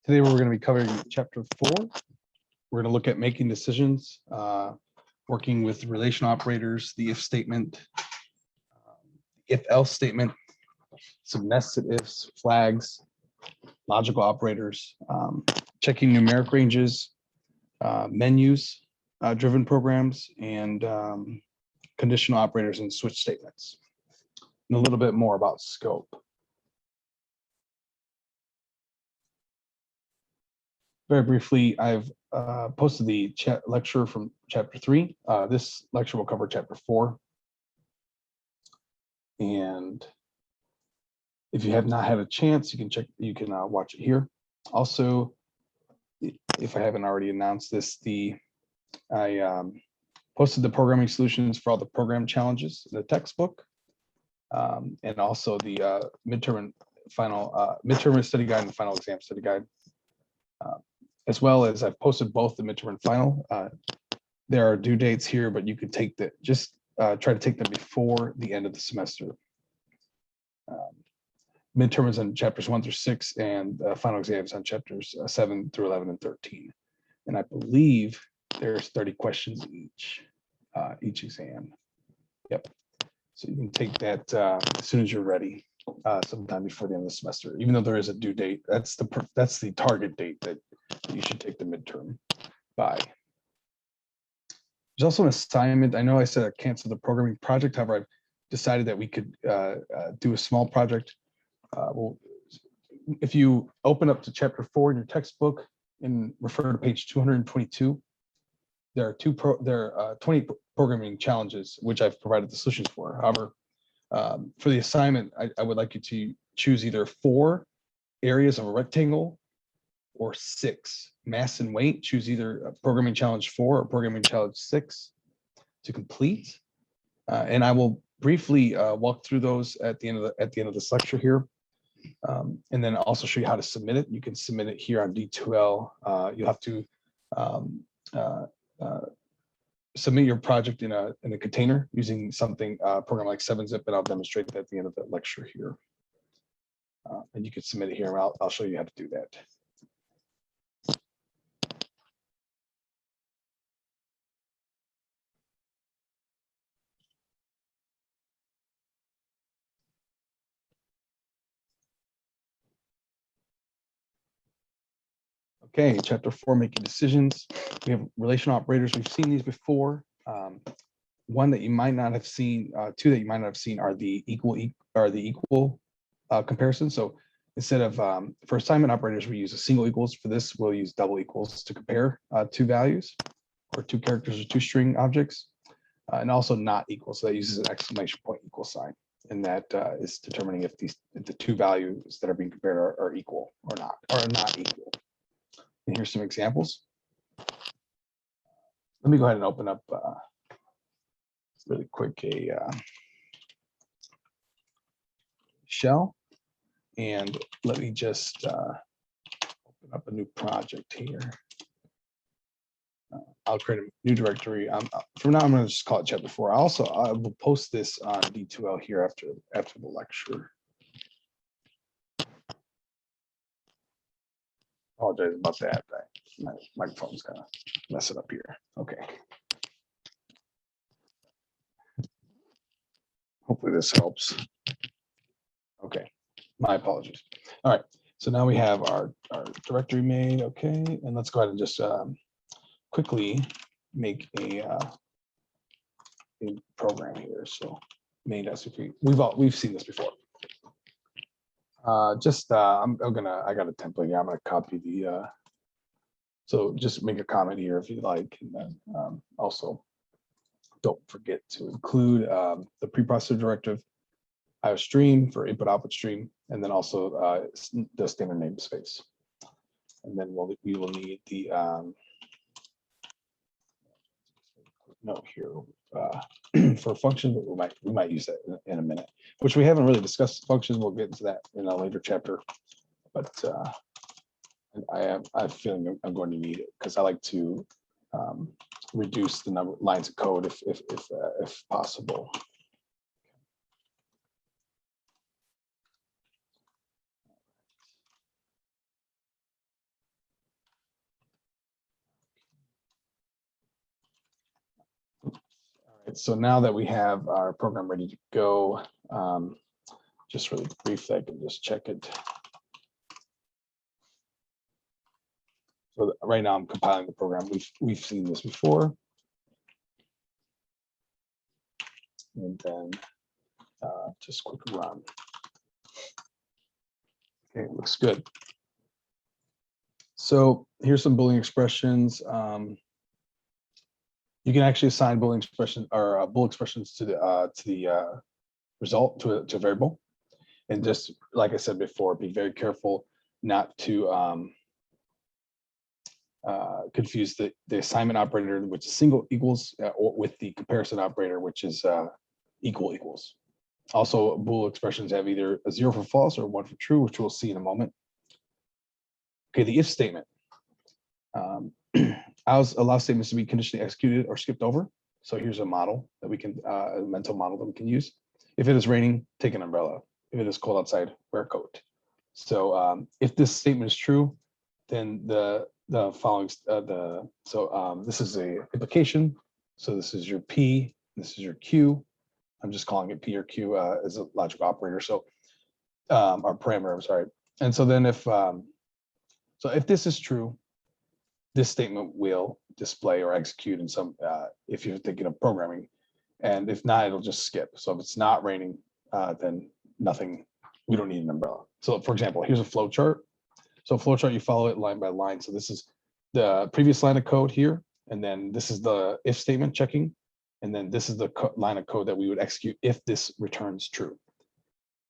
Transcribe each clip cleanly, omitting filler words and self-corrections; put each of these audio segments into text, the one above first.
Today we're going to be covering chapter 4. We're going to look at making decisions, working with relational operators, the if statement, if else statement, some nested ifs, flags, logical operators, checking numeric ranges, menus, driven programs, and conditional operators and switch statements, and a little bit more about scope. Very briefly, I've posted the lecture from chapter 3. This lecture will cover chapter 4. And if you have not had a chance, you can watch it here. Also, if I haven't already announced this, I posted the programming solutions for all the program challenges in the textbook, and also the midterm study guide and final exam study guide. As well as I've posted both the midterm and final. There are due dates here, but you could take try to take them before the end of the semester. Midterm is on chapters 1 through 6, and final exams on chapters 7 through 11 and 13. And I believe there's 30 questions each exam. Yep. So you can take that as soon as you're ready, sometime before the end of the semester. Even though there is a due date, that's the target date that you should take the midterm by. There's also an assignment. I know I said I canceled the programming project. However, I've decided that we could do a small project. Well, if you open up to chapter 4 in your textbook and refer to page 222, there are 20 programming challenges which I've provided the solutions for. However, for the assignment, I would like you to choose either 4 areas of a rectangle or 6 mass and weight. Choose either a programming challenge 4 or programming challenge 6 to complete. And I will briefly walk through those at the end of this lecture here. And then also show you how to submit it. You can submit it here on D2L. You'll have to submit your project in a container using something program like 7-zip, and I'll demonstrate that at the end of the lecture here. And you can submit it here, and I'll show you how to do that. Okay, chapter 4, making decisions. We have relational operators. We've seen these before. One that you might not have seen, 2 that you might not have seen are the equal comparison. So instead of for assignment operators, we use a single equals. For this, we'll use double equals to compare 2 values or 2 characters or 2 string objects, and also not equal. So that uses an exclamation point equal sign, and that is determining if the 2 values that are being compared are equal or not equal. And here's some examples. Let me go ahead and open up really quick a shell, and let me just open up a new project here. I'll create a new directory. For now, I'm going to just call it chapter 4. I will post this on D2L here after the lecture. Apologize about that. My microphone's kind of messing up here. Okay. Hopefully this helps. Okay, my apologies. All right, so now we have our directory made. Okay, and let's go ahead and just quickly make a program here. So main.cp. We've seen this before. I got a template here. I'm gonna copy the. So just make a comment here if you like, and then also don't forget to include the preprocessor directive, IOStream for input output stream, and then also the standard namespace. And then we will need the note here for functions. We might use that in a minute, which we haven't really discussed functions. We'll get into that in a later chapter, but I have a feeling I'm going to need it because I like to reduce the number of lines of code if possible. So now that we have our program ready to go, just really briefly, I can just check it. So right now I'm compiling the program. We've seen this before. And then just quick run. Okay, looks good. So here's some Boolean expressions. You can actually assign Boolean expression or Bool expressions to the result to a variable. And just like I said before, be very careful not to confuse the assignment operator, which is single equals, or with the comparison operator, which is equal equals. Also, Bool expressions have either a 0 for false or 1 for true, which we'll see in a moment. Okay, the if statement allows statements to be conditionally executed or skipped over. So here's a model that we can, a mental model that we can use. If it is raining, take an umbrella. If it is cold outside, wear a coat. So if this statement is true, then the following, this is a implication. So this is your P, this is your Q. I'm just calling it P or Q as a logical operator. So our parameter, I'm sorry. And so then if this is true, this statement will display or execute in some, if you're thinking of programming, and if not, it'll just skip. So if it's not raining, then nothing, we don't need an umbrella. So for example, here's a flow chart. So flow chart, you follow it line by line. So this is the previous line of code here, and then this is the if statement checking, and then this is the line of code that we would execute if this returns true.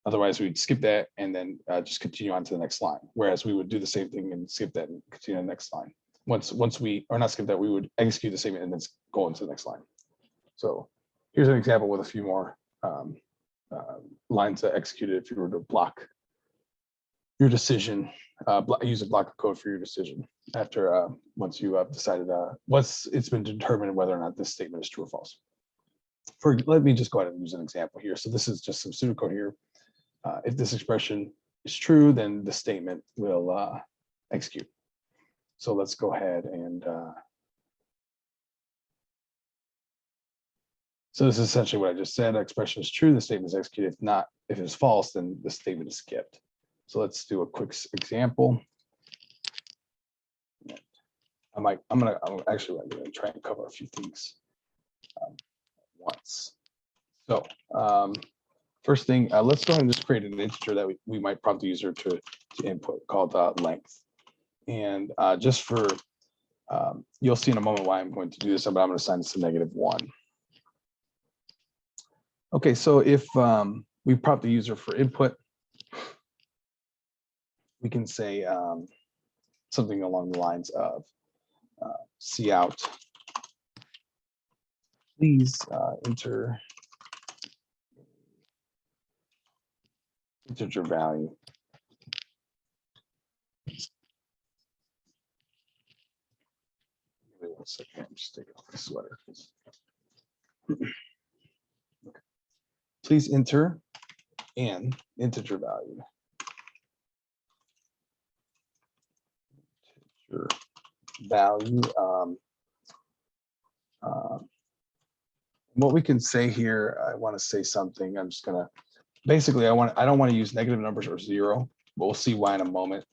Otherwise, we'd skip that and then just continue on to the next line. Whereas we would do the same thing and skip that and continue on the next line. Once we, or not skip that, we would execute the statement and then go into the next line. So here's an example with a few more lines that executed if you were to block your decision, use a block of code for your decision after once you have decided, once it's been determined whether or not this statement is true or false. Let me just go ahead and use an example here. So this is just some pseudocode here. If this expression is true, then the statement will execute. So let's go ahead and so this is essentially what I just said. Expression is true, the statement is executed. If not, if it's false, then the statement is skipped. So let's do a quick example. I'm actually going to try and cover a few things at once. So first thing, let's go ahead and just create an integer that we might prompt the user to input called length. And just for, you'll see in a moment why I'm going to do this, but I'm going to assign this to -1. Okay, so if we prompt the user for input, we can say something along the lines of cout, please enter integer value. Give me 1 second, I'm just taking off my sweater. Okay. Please enter an integer value. Integer value. What we can say here, I want to say something. I'm just gonna basically I don't want to use negative numbers or 0, but we'll see why in a moment.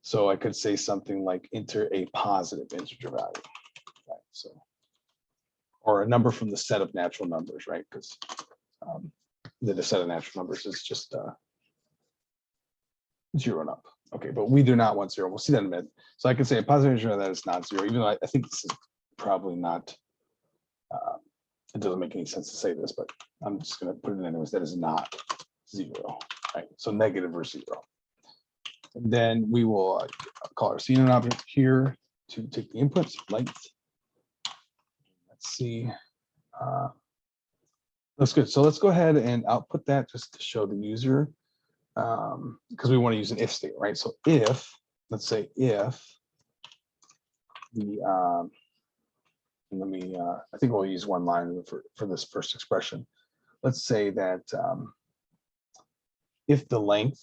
So I could say something like enter a positive integer value, right? So, or a number from the set of natural numbers, right? Because the set of natural numbers is just 0 and up. Okay, but we do not want 0. We'll see that in a minute. So I can say a positive integer that is not 0, even though I think this is probably not. It doesn't make any sense to say this, but I'm just going to put it in anyways. That is not 0, right? So negative or 0. And then we will call our CNN object here to take the inputs, length. Let's see. That's good. So let's go ahead and output that just to show the user, because we want to use an if statement, right? So if, let's say if the, let me, I think we'll use one line for this first expression. Let's say that if the length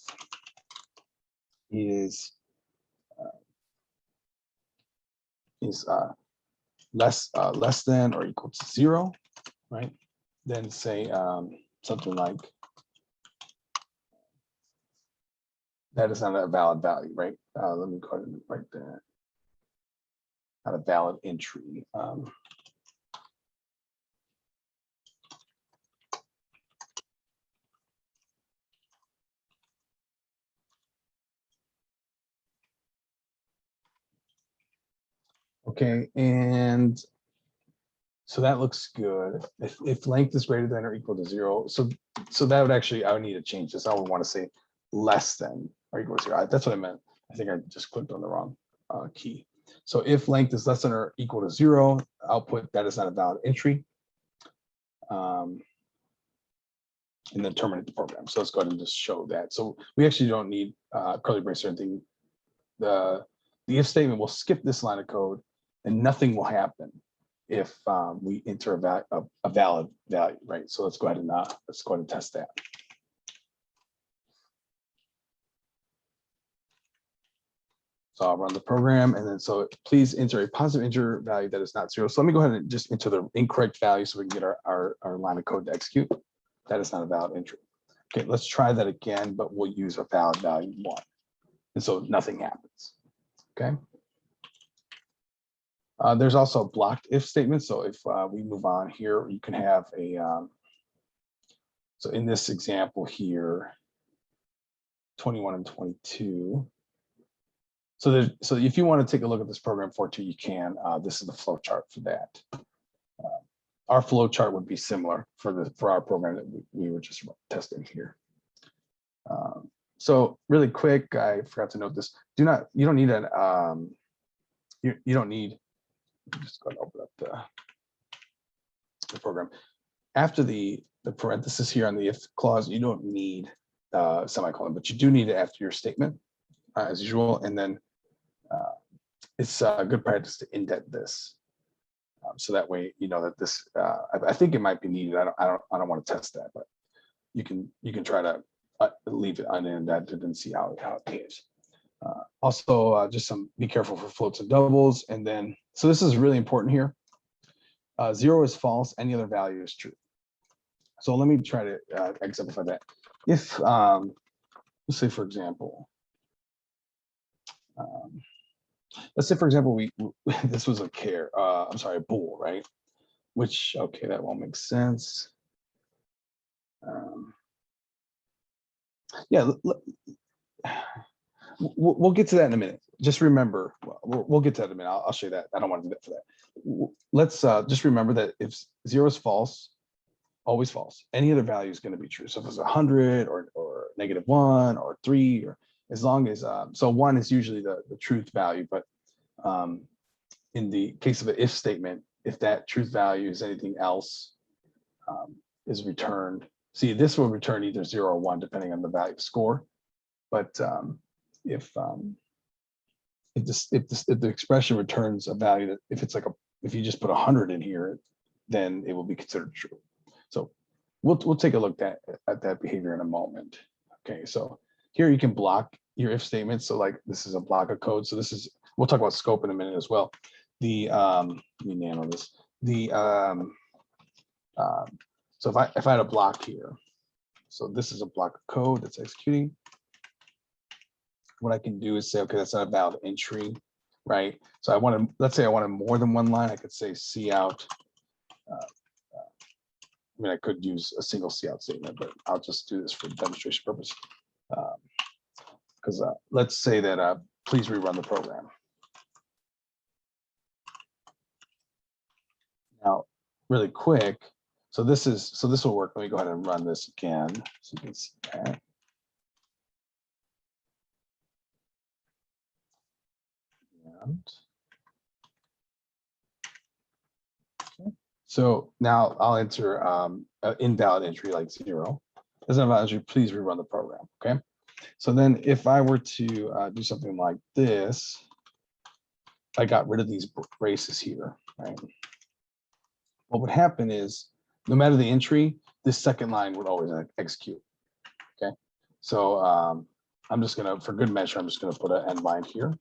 is less than or equal to 0, right? then say something like that is not a valid value, right? Let me go ahead and write that. Not a valid entry. Okay, and so that looks good. If length is greater than or equal to 0, so that would actually, I would need to change this. I would want to say less than or equal to 0. That's what I meant. I think I just clicked on the wrong key. So if length is less than or equal to 0, output that is not a valid entry. And then terminate the program. So let's go ahead and just show that. So we actually don't need curly brace or anything. The if statement will skip this line of code and nothing will happen if we enter a valid value, right? So let's go ahead and test that. So I'll run the program, and then so please enter a positive integer value that is not 0. So let me go ahead and just enter the incorrect value so we can get our line of code to execute. That is not a valid entry. Okay, let's try that again, but we'll use a valid value 1. And so nothing happens. Okay. There's also a blocked if statement. So if we move on here, you can have a, so in this example here, 21 and 22. So if you want to take a look at this program for you can. This is the flow chart for that. Our flow chart would be similar for our program that we were just testing here. So really quick, I forgot to note this. You don't need an you don't need. Just go and open up the program. After the parenthesis here on the if clause, you don't need semicolon, but you do need it after your statement as usual. And then it's good practice to indent this. So that way, you know that this, I think it might be needed. I don't want to test that, but you can try to leave it unindented and see how it behaves. Also, just be careful for floats and doubles. And then, so this is really important here. 0 is false, any other value is true. So let me try to exemplify that. If, let's say, for example, this was a a bool, right? Which, okay, that won't make sense. Yeah, we'll get to that in a minute. Just remember, we'll get to that in a minute. I'll show you that. I don't want to do that for that. Let's just remember that if 0 is false, always false. Any other value is going to be true. So if it's 100 or -1 or 3, or as long as, so 1 is usually the truth value, but in the case of an if statement, if that truth value is anything else is returned. See, this will return either 0 or 1 depending on the value of score. But if the expression returns a value that if you just put 100 in here, then it will be considered true. So we'll take a look at that behavior in a moment. Okay, so here you can block your if statement. So like this is a block of code. So we'll talk about scope in a minute as well. Let me nano this. So if I had a block here, so this is a block of code that's executing. What I can do is say, okay, that's not a valid entry, right? So let's say I wanted more than one line. I could say cout. I mean, I could use a single cout statement, but I'll just do this for demonstration purpose. Because let's say that please rerun the program. Now, really quick. So this will work. Let me go ahead and run this again so you can see that. Okay. So now I'll enter an invalid entry like 0. As an invalid entry, please rerun the program. Okay. So then if I were to do something like this, I got rid of these braces here, right? What would happen is no matter the entry, this second line would always execute. Okay. So I'm just going to, for good measure, I'm just going to put an end line here.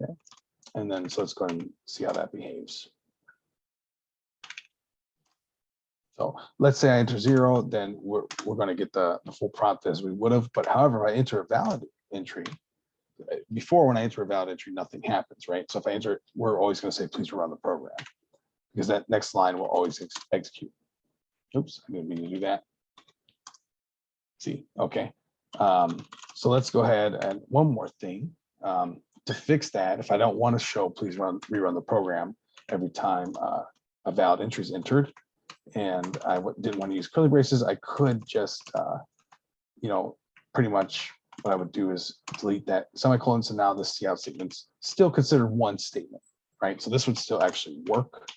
Okay. And then, so let's go and see how that behaves. So let's say I enter 0, then we're going to get the full prompt as we would have. But however, if I enter a valid entry, before when I enter a valid entry, nothing happens, right? So if I enter, we're always going to say, please run the program, because that next line will always execute. Oops, I didn't mean to do that. See, okay. So let's go ahead and one more thing to fix that. If I don't want to show, please rerun the program every time a valid entry is entered, and I didn't want to use curly braces, I could just, pretty much what I would do is delete that semicolon. So now the cout statement's still considered one statement, right? So this would still actually work.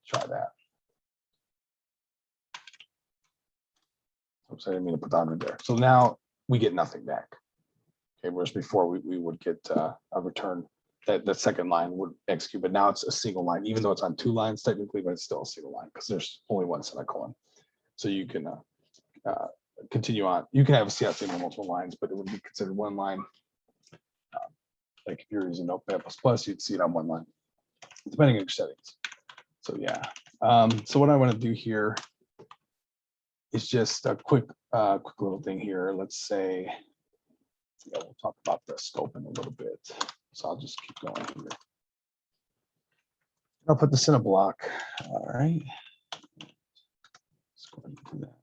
Try that. Oops, I didn't mean to put the 100 there. So now we get nothing back. Okay, whereas before we would get a return. That second line would execute, but now it's a single line, even though it's on 2 lines technically, but it's still a single line because there's only one semicolon. So you can continue on. You can have a cout statement on multiple lines, but it would be considered one line. Like if you're using Notepad++, you'd see it on one line, depending on your settings. So yeah. So what I want to do here is just a quick little thing here. Let's say, we'll talk about the scope in a little bit. So I'll just keep going here. I'll put this in a block. All right. Let's go ahead and do that.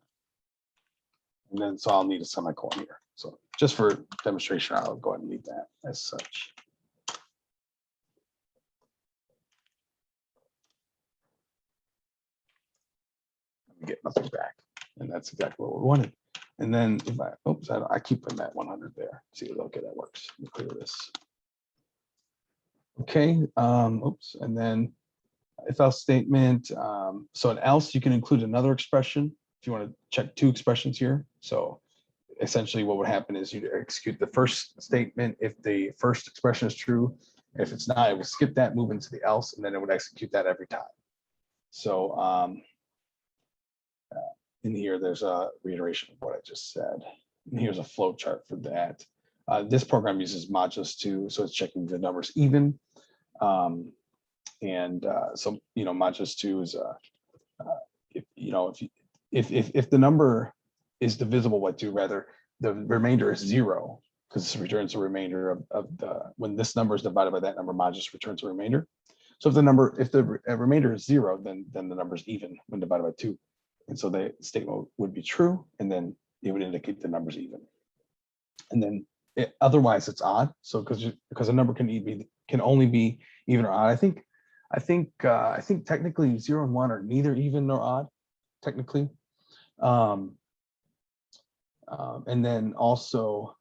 And then so I'll need a semicolon here. So just for demonstration, I'll go ahead and leave that as such. We get nothing back. And that's exactly what we wanted. And then if I keep putting that 100 there. See, okay, that works. Let me clear this. Okay, and then if else statement. So an else, you can include another expression if you want to check 2 expressions here. So essentially what would happen is you execute the first statement if the first expression is true. If it's not, it will skip that, move into the else, and then it would execute that every time. So in here, there's a reiteration of what I just said. And here's a flow chart for that. This program uses modulus 2, so it's checking the numbers even. So modulus 2 is if the number is divisible by 2, rather the remainder is 0, because this returns a remainder of the, when this number is divided by that number, modulus returns a remainder. So if the remainder is 0, then the number is even when divided by 2. And so the statement would be true, and then it would indicate the number's even. And then otherwise it's odd. So because a number can only be even or odd. I think technically 0 and 1 are neither even nor odd, technically. And then also,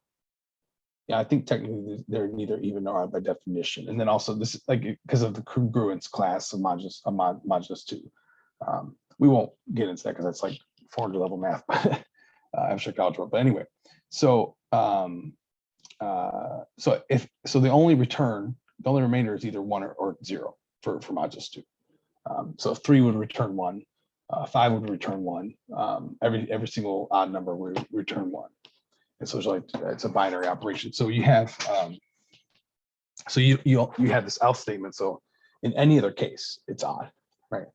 yeah, I think technically they're neither even nor odd by definition. And then also this is like because of the congruence class of modulus 2. We won't get into that because that's like 400 level math, but abstract algebra. But anyway, so the only remainder is either 1 or 0 for modulus 2. So 3 would return 1, 5 would return 1. Every single odd number would return 1. And so it's a binary operation. So you have you have this else statement. So in any other case, it's odd, right?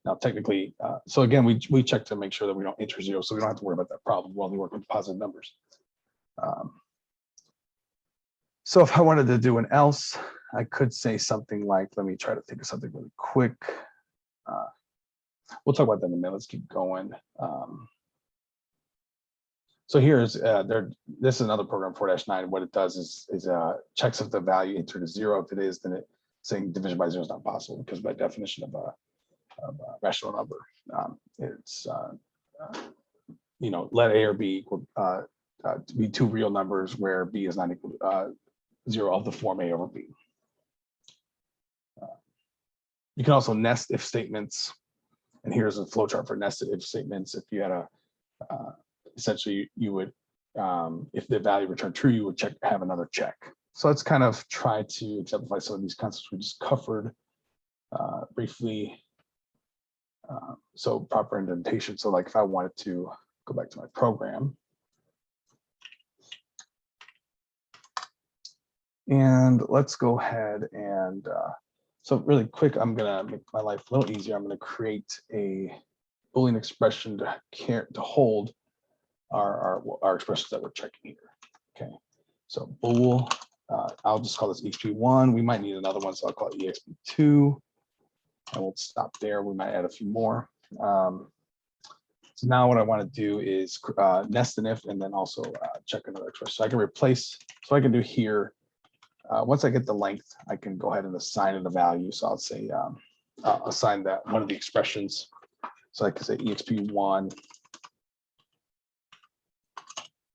Now, technically, so again, we check to make sure that we don't enter 0, so we don't have to worry about that problem. We'll only work with positive numbers. So if I wanted to do an else, I could say something like, let me try to think of something really quick. We'll talk about that in a minute. Let's keep going. So here's this is another program 4-9. What it does is checks if the value entered is 0. If it is, then it's saying division by 0 is not possible, because by definition of a rational number, it's let A or B equal to be 2 real numbers where B is not equal to 0 of the form A over B. You can also nest if statements, and here's a flowchart for nested if statements. If you had essentially you would, if the value returned true, you would have another check. So let's kind of try to exemplify some of these concepts we just covered briefly. So proper indentation. So like if I wanted to go back to my program, and let's go ahead and So really quick, I'm gonna make my life a little easier. I'm gonna create a Boolean expression to hold our expressions that we're checking here. Okay, so bool, I'll just call this exp1. We might need another one, so I'll call it exp2. And we'll stop there. We might add a few more. So now what I want to do is nest an if and then also check another expression. So I can replace, so I can do here, once I get the length, I can go ahead and assign it a value. So I'll say, assign that one of the expressions. So I can say exp1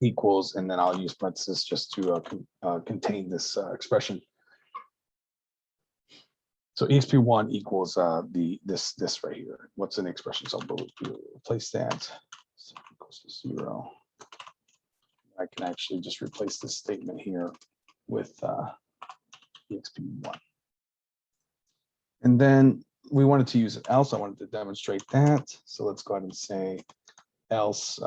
equals, and then I'll use parentheses just to contain this expression. So exp1 equals this right here. What's an expression? So we'll replace that. So equals to 0. I can actually just replace this statement here with exp1. And then we wanted to use else. I wanted to demonstrate that. So let's go ahead and say else.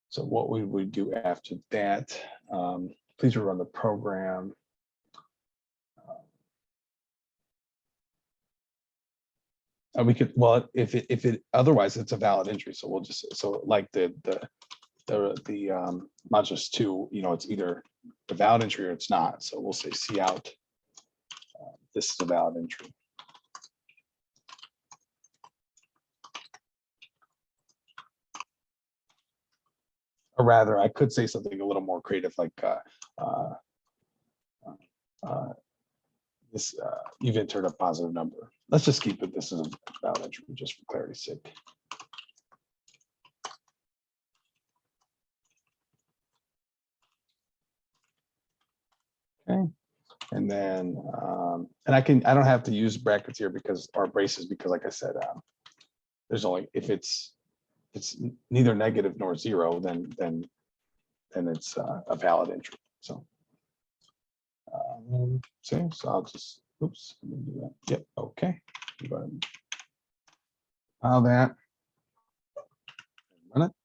So what we would do after that, please rerun the program. We could, well, if it otherwise it's a valid entry. So we'll just, so like the modulus 2, you know, it's either a valid entry or it's not. So we'll say cout. This is a valid entry. Or rather, I could say something a little more creative, like this. You've entered a positive number. Let's just keep it. This is a valid entry, just for clarity's sake. Okay, and then and I don't have to use brackets here because, or braces, because like I said, there's only, if it's neither negative nor 0, then it's a valid entry. So so I'll just, oops, let me do that. Yep, okay. Go ahead and file that. Run it.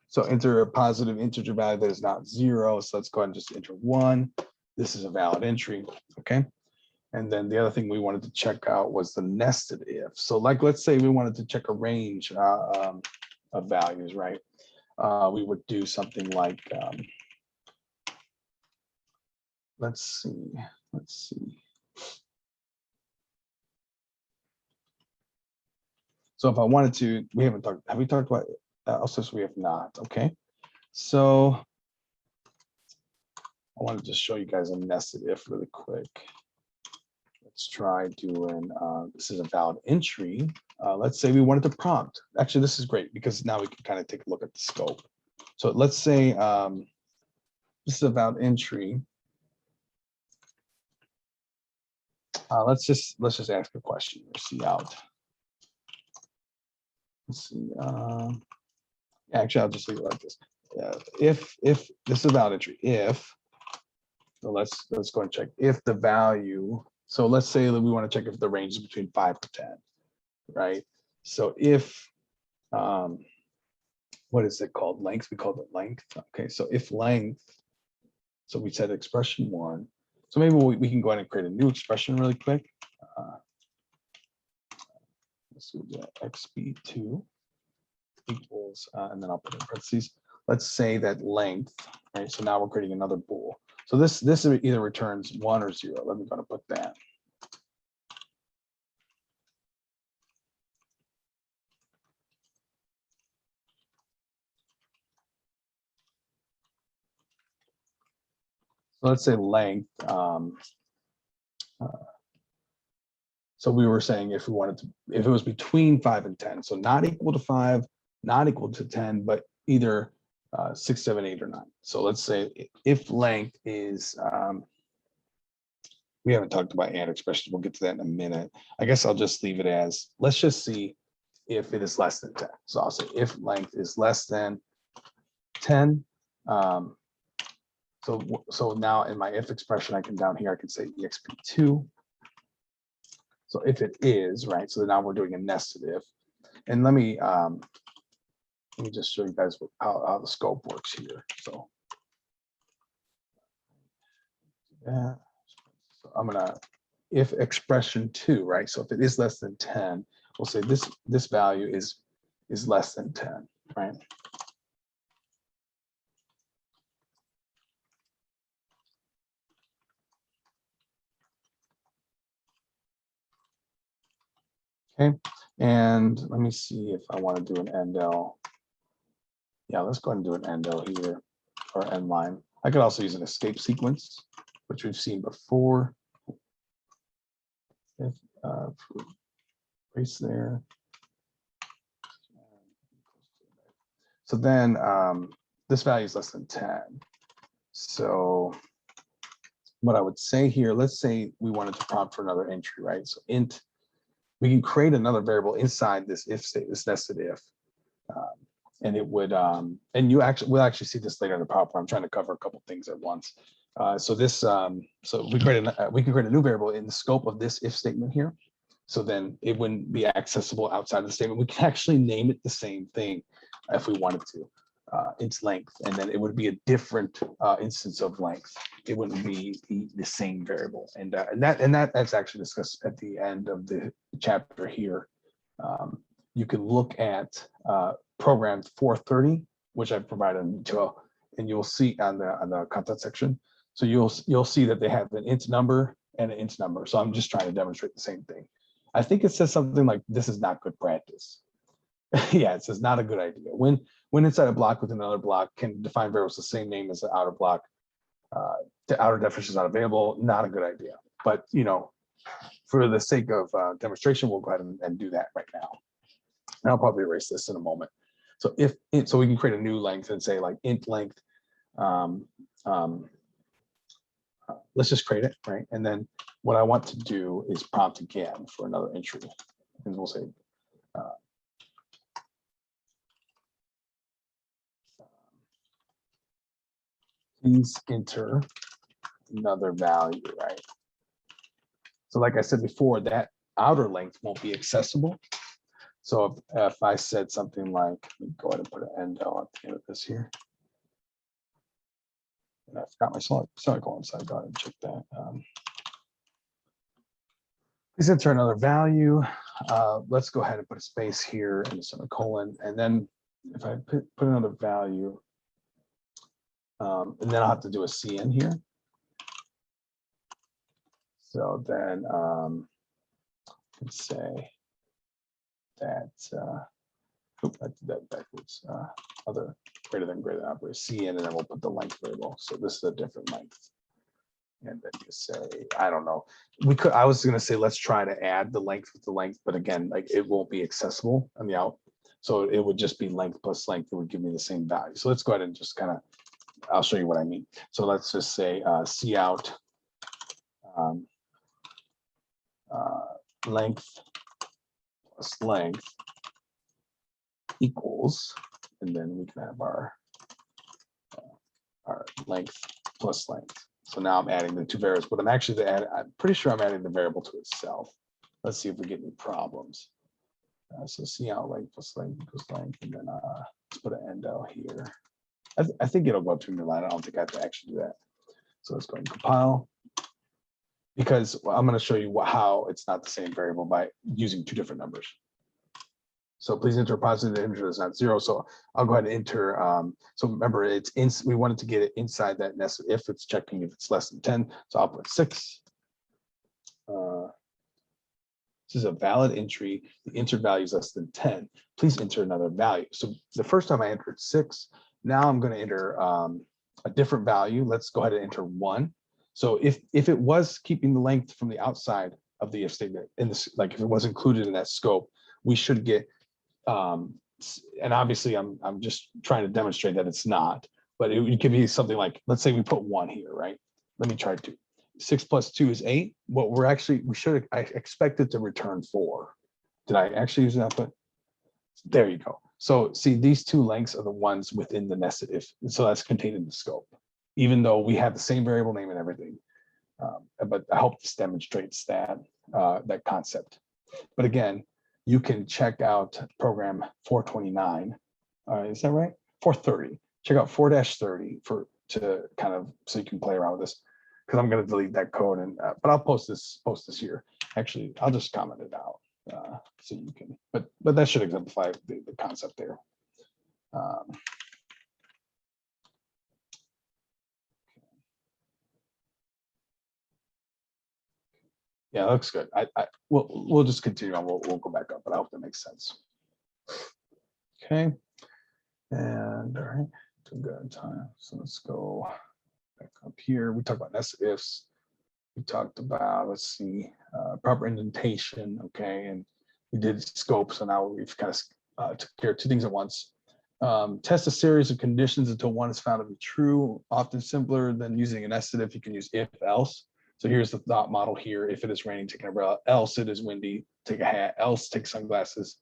So enter a positive integer value that is not 0. So let's go ahead and just enter 1. This is a valid entry. Okay. And then the other thing we wanted to check out was the nested if. So like, let's say we wanted to check a range of values, right? We would do something like, let's see. So if I wanted to, we haven't talked, have we talked about also? We have not. Okay. So I wanted to just show you guys a nested if really quick. Let's try doing, this is a valid entry. Let's say we wanted to prompt. Actually, this is great because now we can kind of take a look at the scope. So let's say this is a valid entry. Let's just ask a question or cout. Let's see. Actually, I'll just leave it like this. If this is a valid entry, if, so let's go and check if the value. So let's say that we want to check if the range is between 5 to 10, right? So if what is it called? Length. We called it length. Okay, so if length. So we said expression 1. So maybe we can go ahead and create a new expression really quick. Let's do that. xp2 equals, and then I'll put in parentheses. Let's say that length, right? So now we're creating another bool. So this either returns 1 or 0. Let me go to put that. So let's say length. So we were saying if we wanted to, if it was between 5 and 10, so not equal to 5, not equal to 10, but either 6, 7, 8, or 9. So let's say if length is, we haven't talked about and expressions. We'll get to that in a minute. I guess I'll just leave it as, let's just see if it is less than 10. So I'll say if length is less than 10. So now in my if expression, I can down here, I can say exp2. So if it is, right, so now we're doing a nested if. And let me let me just show you guys how the scope works here. So, yeah, so I'm gonna, if expression 2, right? So if it is less than 10, we'll say this value is less than 10, right? Okay, and let me see if I want to do an endl. Yeah, let's go ahead and do an endl here, or end line. I could also use an escape sequence, which we've seen before. If place there. So then this value is less than 10. So what I would say here, let's say we wanted to prompt for another entry, right? So int, we can create another variable inside this if state, this nested if. And it would, and we'll actually see this later in the PowerPoint. I'm trying to cover a couple things at once. So we can create a new variable in the scope of this if statement here. So then it wouldn't be accessible outside of the statement. We can actually name it the same thing if we wanted to, its length, and then it would be a different instance of length. It wouldn't be the same variable, and that's actually discussed at the end of the chapter here. You can look at program 430, which I've provided in D2L, and you'll see on the content section. So you'll see that they have an int number and an int number. So I'm just trying to demonstrate the same thing. I think it says something like, this is not good practice. Yeah, it says not a good idea. When inside a block with another block can define variables the same name as the outer block, the outer definition is not available, not a good idea. But for the sake of demonstration, we'll go ahead and do that right now. And I'll probably erase this in a moment. So so we can create a new length and say like int length. Let's just create it, right? And then what I want to do is prompt again for another entry. And we'll say, please enter another value, right? So like I said before, that outer length won't be accessible. So if I said something like, let me go ahead and put an endl at the end of this here. And I forgot my semicolon, so I go ahead and check that. Please enter another value. Let's go ahead and put a space here and a semicolon. And then if I put another value, and then I'll have to do a CN here. So then let's say that, I did that backwards, other greater than operator, CN, and then we'll put the length variable. So this is a different length. And then you say, I don't know, I was going to say, let's try to add the length with the length, but again, like it won't be accessible on the out. So it would just be length plus length that would give me the same value. So let's go ahead and just kind of, I'll show you what I mean. So let's just say cout length plus length equals, and then we can have our length plus length. So now I'm adding the two variables, but I'm pretty sure I'm adding the variable to itself. Let's see if we get any problems. So cout length plus length equals length, and then let's put an endl here. I think it'll go up to a new line. I don't think I have to actually do that. So let's go and compile, because I'm going to show you how it's not the same variable by using two different numbers. So please enter a positive integer that's not 0. So I'll go ahead and enter. So remember, we wanted to get it inside that nested if. It's checking if it's less than 10. So I'll put 6. This is a valid entry. The entered value is less than 10. Please enter another value. So the first time I entered 6. Now I'm going to enter a different value. Let's go ahead and enter 1. So if it was keeping the length from the outside of the if statement, in this, like if it was included in that scope, we should get. And obviously I'm just trying to demonstrate that it's not, but it could be something like, let's say we put 1 here, right? Let me try 2. 6 plus 2 is 8. What I expected to return 4. Did I actually use an output? There you go. So see, these two lengths are the ones within the nested if, so that's contained in the scope, even though we have the same variable name and everything. But I hope this demonstrates that concept. But again, you can check out program 429 All right, is that right? 430. Check out 4-30 to kind of so you can play around with this, because I'm going to delete that code and but I'll post this here. Actually, I'll just comment it out so you can. But that should exemplify the concept there. Yeah, that looks good. We'll just continue on. We'll go back up, but I hope that makes sense. Okay. And all right, too good time. So let's go back up here. We talked about nested ifs. We talked about, let's see, proper indentation. Okay, and we did scope. So now we've kind of took care of two things at once. Test a series of conditions until one is found to be true. Often simpler than using a nested if. You can use if else. So here's the thought model here. If it is raining, take an umbrella. Else it is windy, take a hat. Else take sunglasses.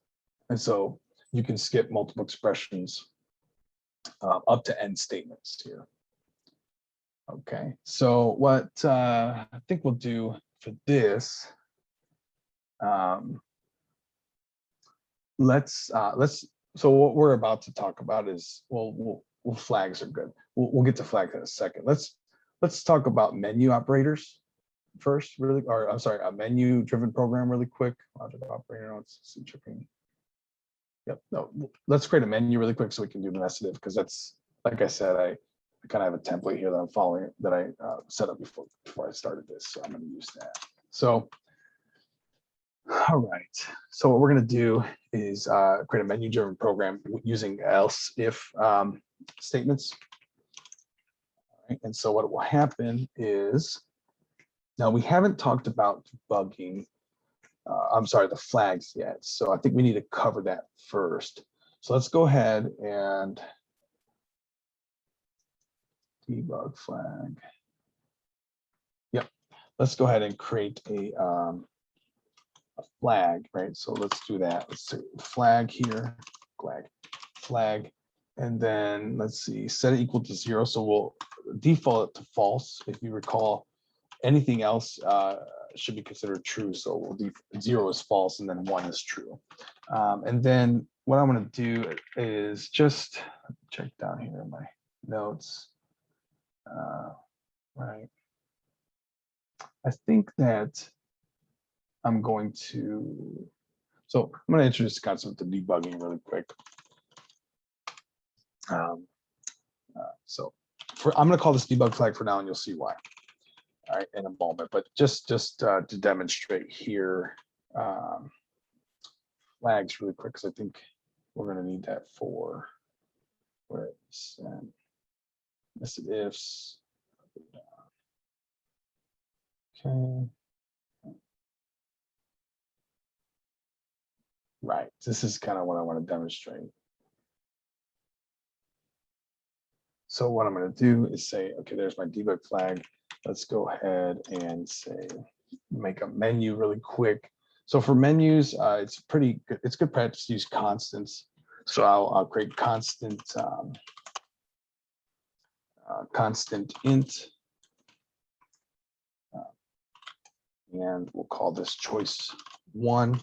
And so you can skip multiple expressions up to end statements here. Okay, so what I think we'll do for this, so what we're about to talk about is, well, flags are good. We'll get to flags in a second. Let's talk about menu operators first, really, or I'm sorry, a menu driven program really quick. Logic operator, let's see, checking. Yep, no, let's create a menu really quick so we can do the nested, because that's, like I said, I kind of have a template here that I'm following that I set up before I started this. So I'm going to use that. So, all right. So what we're going to do is create a menu driven program using else if statements. All right. And so what will happen is, now we haven't talked about debugging, I'm sorry, the flags yet. So I think we need to cover that first. So let's go ahead and debug flag. Yep. Let's go ahead and create a flag, right? So let's do that. Let's do flag here, flag, and then let's see, set it equal to 0. So we'll default it to false. If you recall, anything else should be considered true. So we'll 0 is false, and then 1 is true. And then what I'm going to do is just check down here in my notes. Right. I think that I'm going to, so I'm going to introduce the concept of debugging really quick. So I'm going to call this debug flag for now, and you'll see why. All right, in a moment, but just to demonstrate here, flags really quick, because I think we're going to need that for where it's nested ifs. Okay. Right, this is kind of what I want to demonstrate. So what I'm going to do is say, okay, there's my debug flag. Let's go ahead and say, make a menu really quick. So for menus, it's pretty good. It's good practice to use constants. So I'll create constant int, and we'll call this choice 1,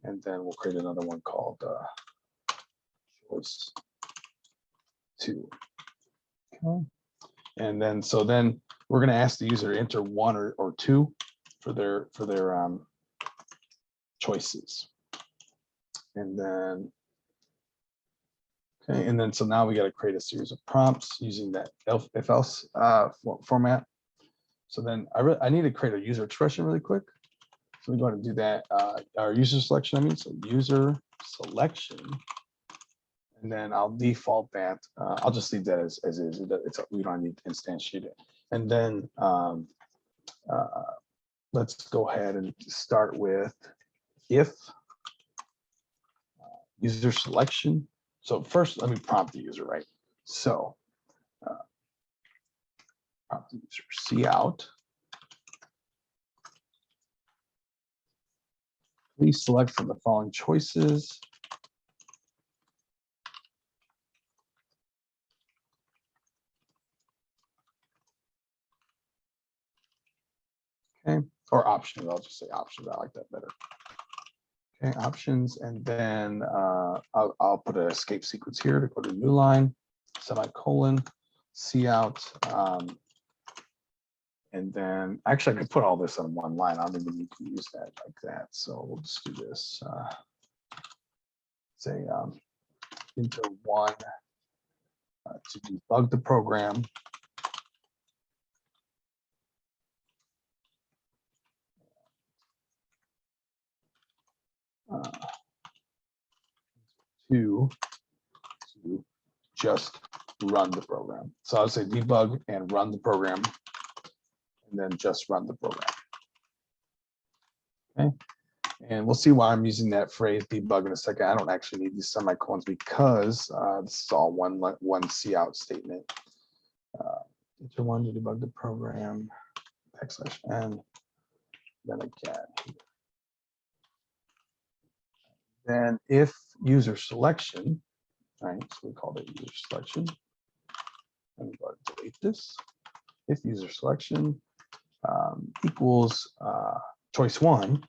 and then we'll create another one called choice 2. Okay. And then we're going to ask the user to enter 1 or 2 for their choices. And then okay, and then so now we got to create a series of prompts using that if else format. So then I need to create a user expression really quick. So we go ahead and do that. Our user selection, I mean, so user selection. And then I'll default that. I'll just leave that as is. We don't need to instantiate it. And then let's go ahead and start with if user selection. So first, let me prompt the user, right? So prompt the user, cout. Please select from the following choices. Okay, or options. I'll just say options. I like that better. Okay, options, and then I'll put an escape sequence here to go to new line, semicolon, cout, and then actually I could put all this on one line. I don't even need to use that like that. So we'll just do this. Say into one to debug the program. To just run the program. So I'll say debug and run the program, and then just run the program. Okay, and we'll see why I'm using that phrase debug in a second. I don't actually need these semicolons because this is all one cout statement. Enter one to debug the program, \n, then again. Then if user selection, right? So we called it user selection. Let me go ahead and delete this. If user selection equals choice one,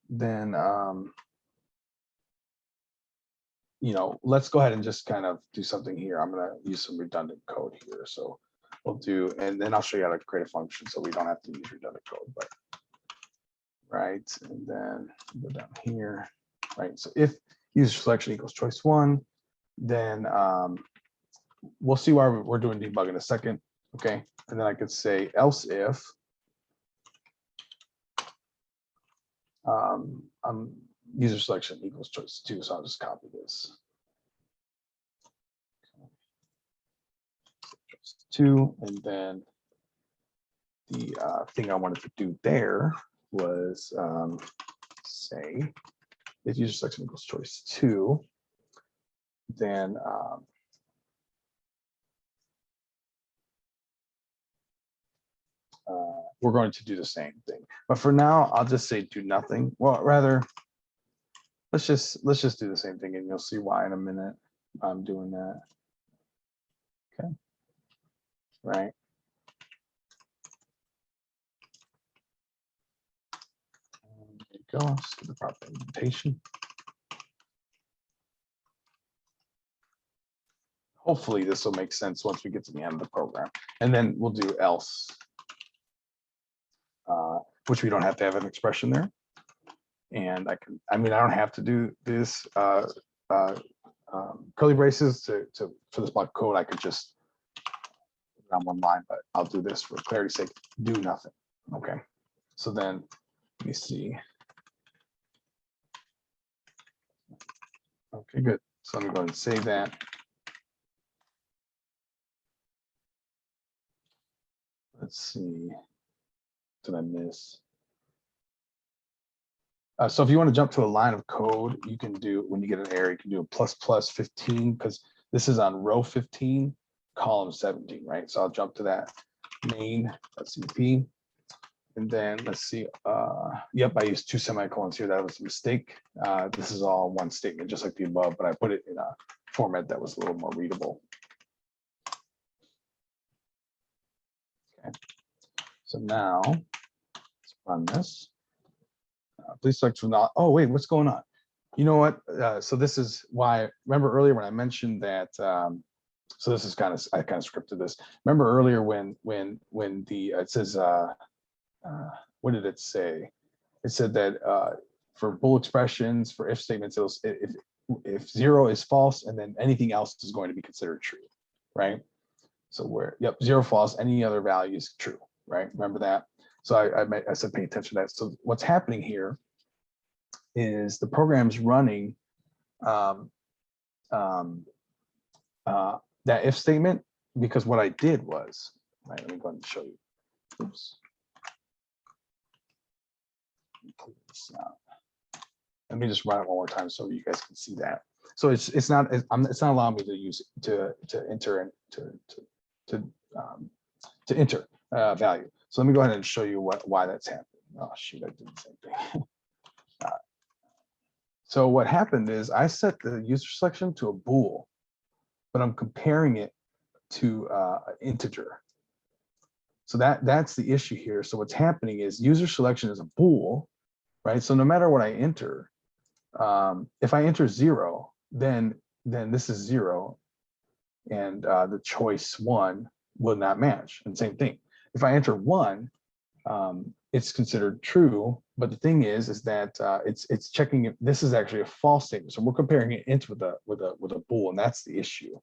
then you know, let's go ahead and just kind of do something here. I'm going to use some redundant code here. So we'll do, and then I'll show you how to create a function so we don't have to use redundant code, but right. And then go down here, right? So if user selection equals choice one, then we'll see why we're doing debug in a second. Okay. And then I could say else if user selection equals choice two. So I'll just copy this. Choice two, and then the thing I wanted to do there was say if user selection equals choice two, then we're going to do the same thing. But for now, I'll just say do nothing. Well, rather, let's just do the same thing, and you'll see why in a minute I'm doing that. Okay, right. There you go. Just get the proper indentation. Hopefully this will make sense once we get to the end of the program, and then we'll do else, which we don't have to have an expression there. And I mean, I don't have to do this curly braces for this block of code. I could just put it on one line, but I'll do this for clarity's sake. Do nothing. Okay. So then let me see. Okay, good. So let me go ahead and save that. Let's see. Did I miss? So if you want to jump to a line of code, you can do, when you get an error, you can do a ++15, because this is on row 15, column 17, right? So I'll jump to that main.cp. And then let's see. Yep, I used 2 semicolons here. That was a mistake. This is all one statement, just like the above, but I put it in a format that was a little more readable. Okay. So now let's run this. Please select from not. Oh, wait, what's going on? You know what? So this is why. Remember earlier when I mentioned that. So this is I kind of scripted this. Remember earlier when the it says what did it say? It said that for bool expressions, for if statements, if 0 is false, and then anything else is going to be considered true, right? So where, yep, 0 false, any other value is true, right? Remember that? So I said pay attention to that. So what's happening here is the program's running that if statement, because what I did was, right, let me go ahead and show you. Oops. Let me just run it one more time so you guys can see that. So it's not allowing me to use to enter and to enter value. So let me go ahead and show you why that's happening. Oh shoot, I did the same thing. So what happened is I set the user selection to a bool, but I'm comparing it to an integer. So that's the issue here. So what's happening is user selection is a bool, right? So no matter what I enter, if I enter 0, then this is 0, and the choice 1 will not match. And same thing. If I enter 1, it's considered true. But the thing is that it's checking if this is actually a false statement. So we're comparing it int with a bool, and that's the issue.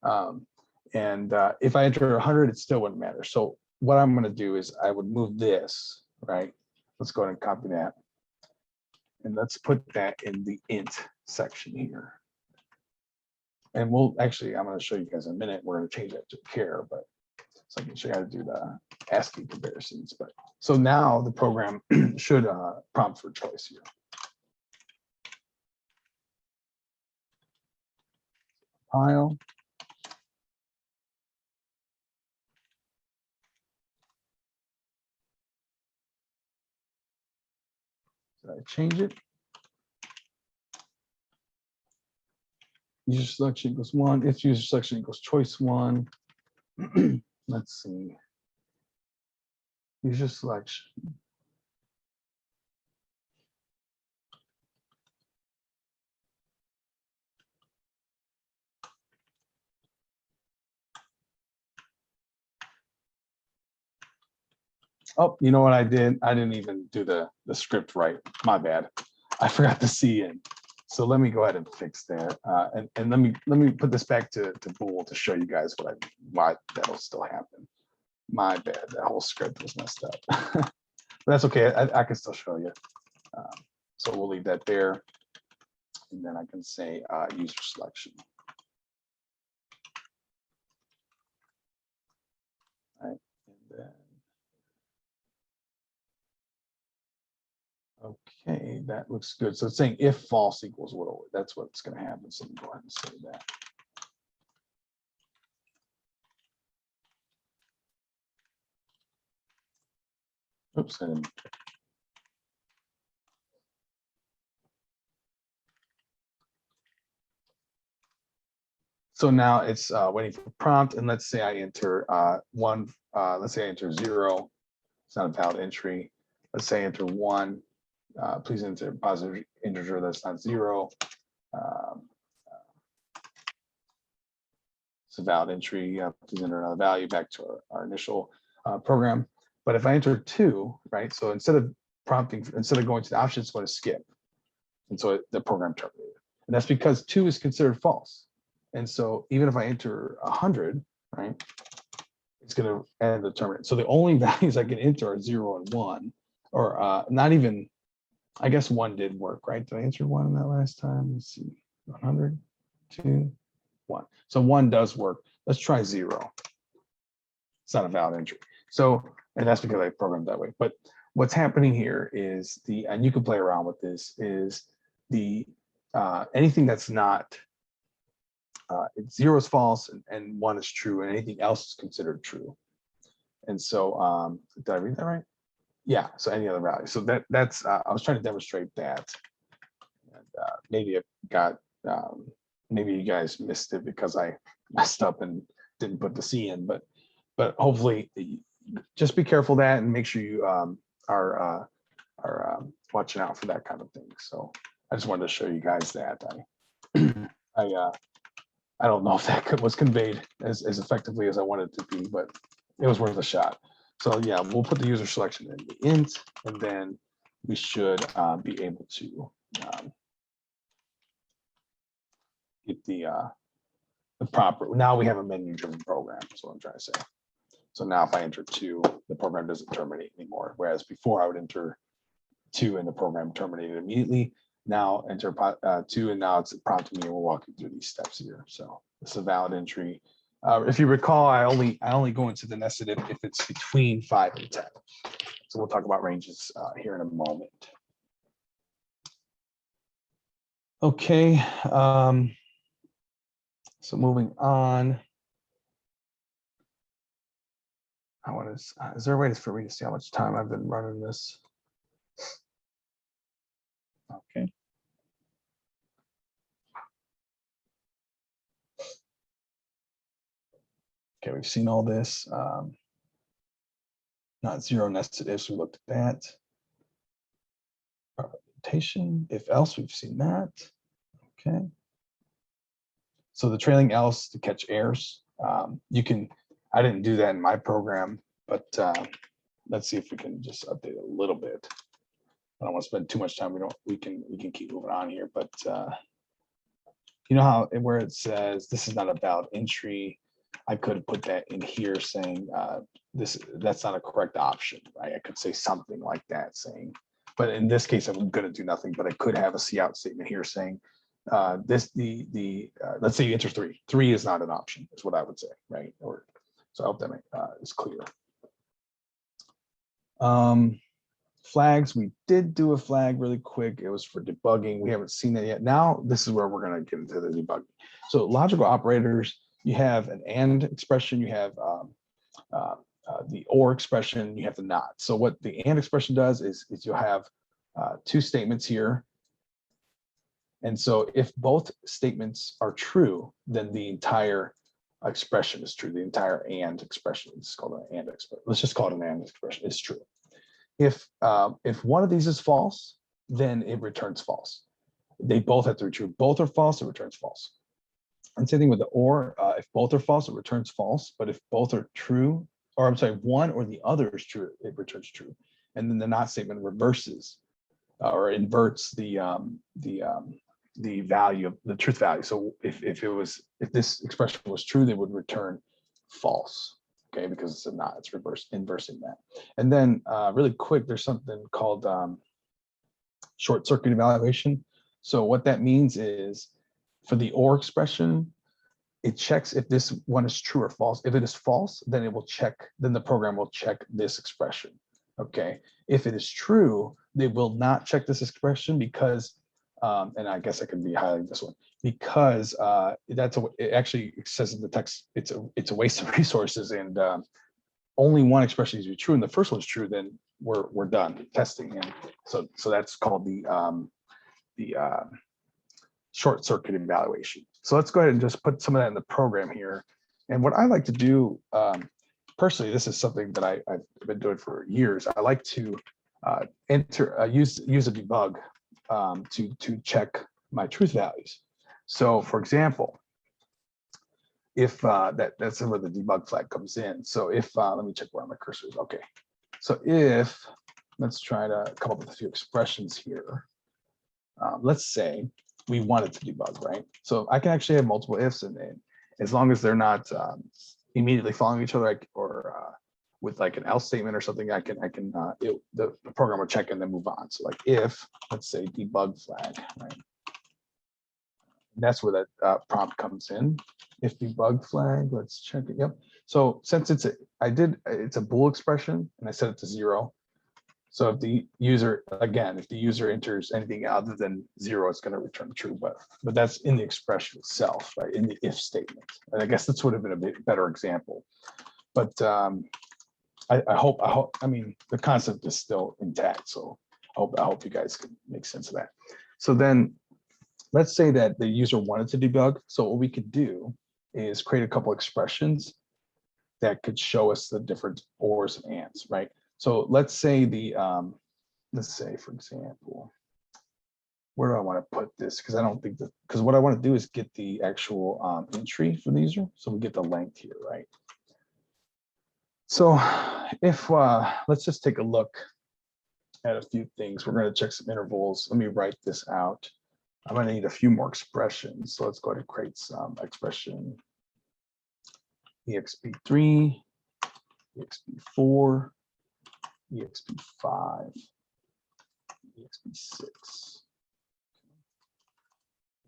If I enter 100, it still wouldn't matter. So what I'm going to do is I would move this, right? Let's go ahead and copy that. And let's put that in the int section here. And we'll actually, I'm going to show you guys in a minute. We're going to change that to char, but so I can show you how to do the ASCII comparisons. But so now the program should prompt for choice here. Pile. Did I change it? User selection equals 1. If user selection equals choice 1. Let's see. User selection. Oh, you know what I did? I didn't even do the script right. My bad. I forgot the C in. So let me go ahead and fix that. And let me put this back to bool to show you guys why that'll still happen. My bad. That whole script was messed up. But that's okay. I can still show you. So we'll leave that there. And then I can say user selection. All right. And then, okay, that looks good. So it's saying if false equals what, that's what's going to happen. So let me go ahead and say that. Oops, I didn't. So now it's waiting for prompt, and let's say I enter 1. Let's say I enter 0. It's not a valid entry. Let's say I enter 1. Please enter a positive integer that's not 0. It's a valid entry. Please enter another value back to our initial program. But if I enter 2, right? So instead of prompting, instead of going to the option, it's going to skip. And so the program terminated. And that's because 2 is considered false. And so even if I enter 100, right, it's going to end the terminate. So the only values I can enter are 0 and 1, or not even, I guess 1 did work, right? Did I enter 1 that last time? Let's see, 100, 2, 1. So 1 does work. Let's try 0. It's not a valid entry. So, and that's because I programmed that way. But what's happening here is and you can play around with this, is anything that's not, 0 is false and 1 is true, and anything else is considered true. And so, did I read that right? Yeah, so any other value. So that's, I was trying to demonstrate that. And maybe it got, maybe you guys missed it because I messed up and didn't put the C in, but hopefully just be careful of that and make sure you are watching out for that kind of thing. So I just wanted to show you guys that. I don't know if that was conveyed as effectively as I wanted it to be, but it was worth a shot. So yeah, we'll put the user selection in the int, and then we should be able to get the proper. Now we have a menu-driven program. Is what I'm trying to say. So now if I enter 2, the program doesn't terminate anymore. Whereas before I would enter 2 and the program terminated immediately. Now enter 2, and now it's prompting me, and we'll walk you through these steps here. So this is a valid entry. If you recall, I only go into the nested if it's between 5 and 10. So we'll talk about ranges here in a moment. Okay. So moving on. Is there a way for me to see how much time I've been running this? Okay. Okay, we've seen all this. not zero nested ifs. We looked at that. Indentation, if else, we've seen that. Okay. So the trailing else to catch errors. You can, I didn't do that in my program, but let's see if we can just update a little bit. I don't want to spend too much time. We can keep moving on here, but you know how where it says this is not a valid entry, I could have put that in here saying that's not a correct option, right? I could say something like that saying, but in this case, I'm going to do nothing, but I could have a cout statement here saying let's say you enter 3. 3 is not an option, is what I would say, right? Or so I hope that is clear. Flags, we did do a flag really quick. It was for debugging. We haven't seen it yet. Now this is where we're going to get into the debugging. So logical operators, you have an and expression, you have the or expression, you have the not. So what the and expression does is you'll have 2 statements here. And so if both statements are true, then the entire expression is true. The entire and expression is called an and expression. Let's just call it an and expression. It's true. If one of these is false, then it returns false. They both have to be true. Both are false, it returns false. And same thing with the or. If both are false, it returns false. But if both are true, or I'm sorry, one or the other is true, it returns true. And then the not statement reverses or inverts the value of the truth value. So if this expression was true, they would return false. Okay, because it's a not, it's inversing that. And then really quick, there's something called short circuit evaluation. So what that means is for the or expression, it checks if this one is true or false. If it is false, then it will check, then the program will check this expression. Okay, if it is true, they will not check this expression because, and I guess I could be highlighting this one, because it actually says in the text, it's a waste of resources, and only one expression needs to be true, and the first one's true, then we're done testing. And so that's called the short circuit evaluation. So let's go ahead and just put some of that in the program here. And what I like to do, personally, this is something that I've been doing for years. I like to use a debug to check my truth values. So for example, if that's where the debug flag comes in. So if let me check where my cursor is. Okay, so if let's try to come up with a few expressions here. Let's say we wanted to debug, right? So I can actually have multiple ifs, and as long as they're not immediately following each other, or with like an else statement or something, the program will check and then move on. So like if, let's say debug flag, right? And that's where that prompt comes in. If debug flag, let's check it. Yep. So since it's a bool expression and I set it to 0. So if the user enters anything other than 0, it's going to return true. But that's in the expression itself, right? In the if statement. And I guess this would have been a bit better example. But I hope, I mean, the concept is still intact. So I hope you guys can make sense of that. So then let's say that the user wanted to debug. So what we could do is create a couple expressions that could show us the different ors and ands, right? So let's say for example, where do I want to put this? Because I don't think that, because what I want to do is get the actual entry for the user. So we get the length here, right? So if let's just take a look at a few things. We're going to check some intervals. Let me write this out. I'm going to need a few more expressions. So let's go ahead and create some expression. EXP3, EXP4, EXP5, EXP6.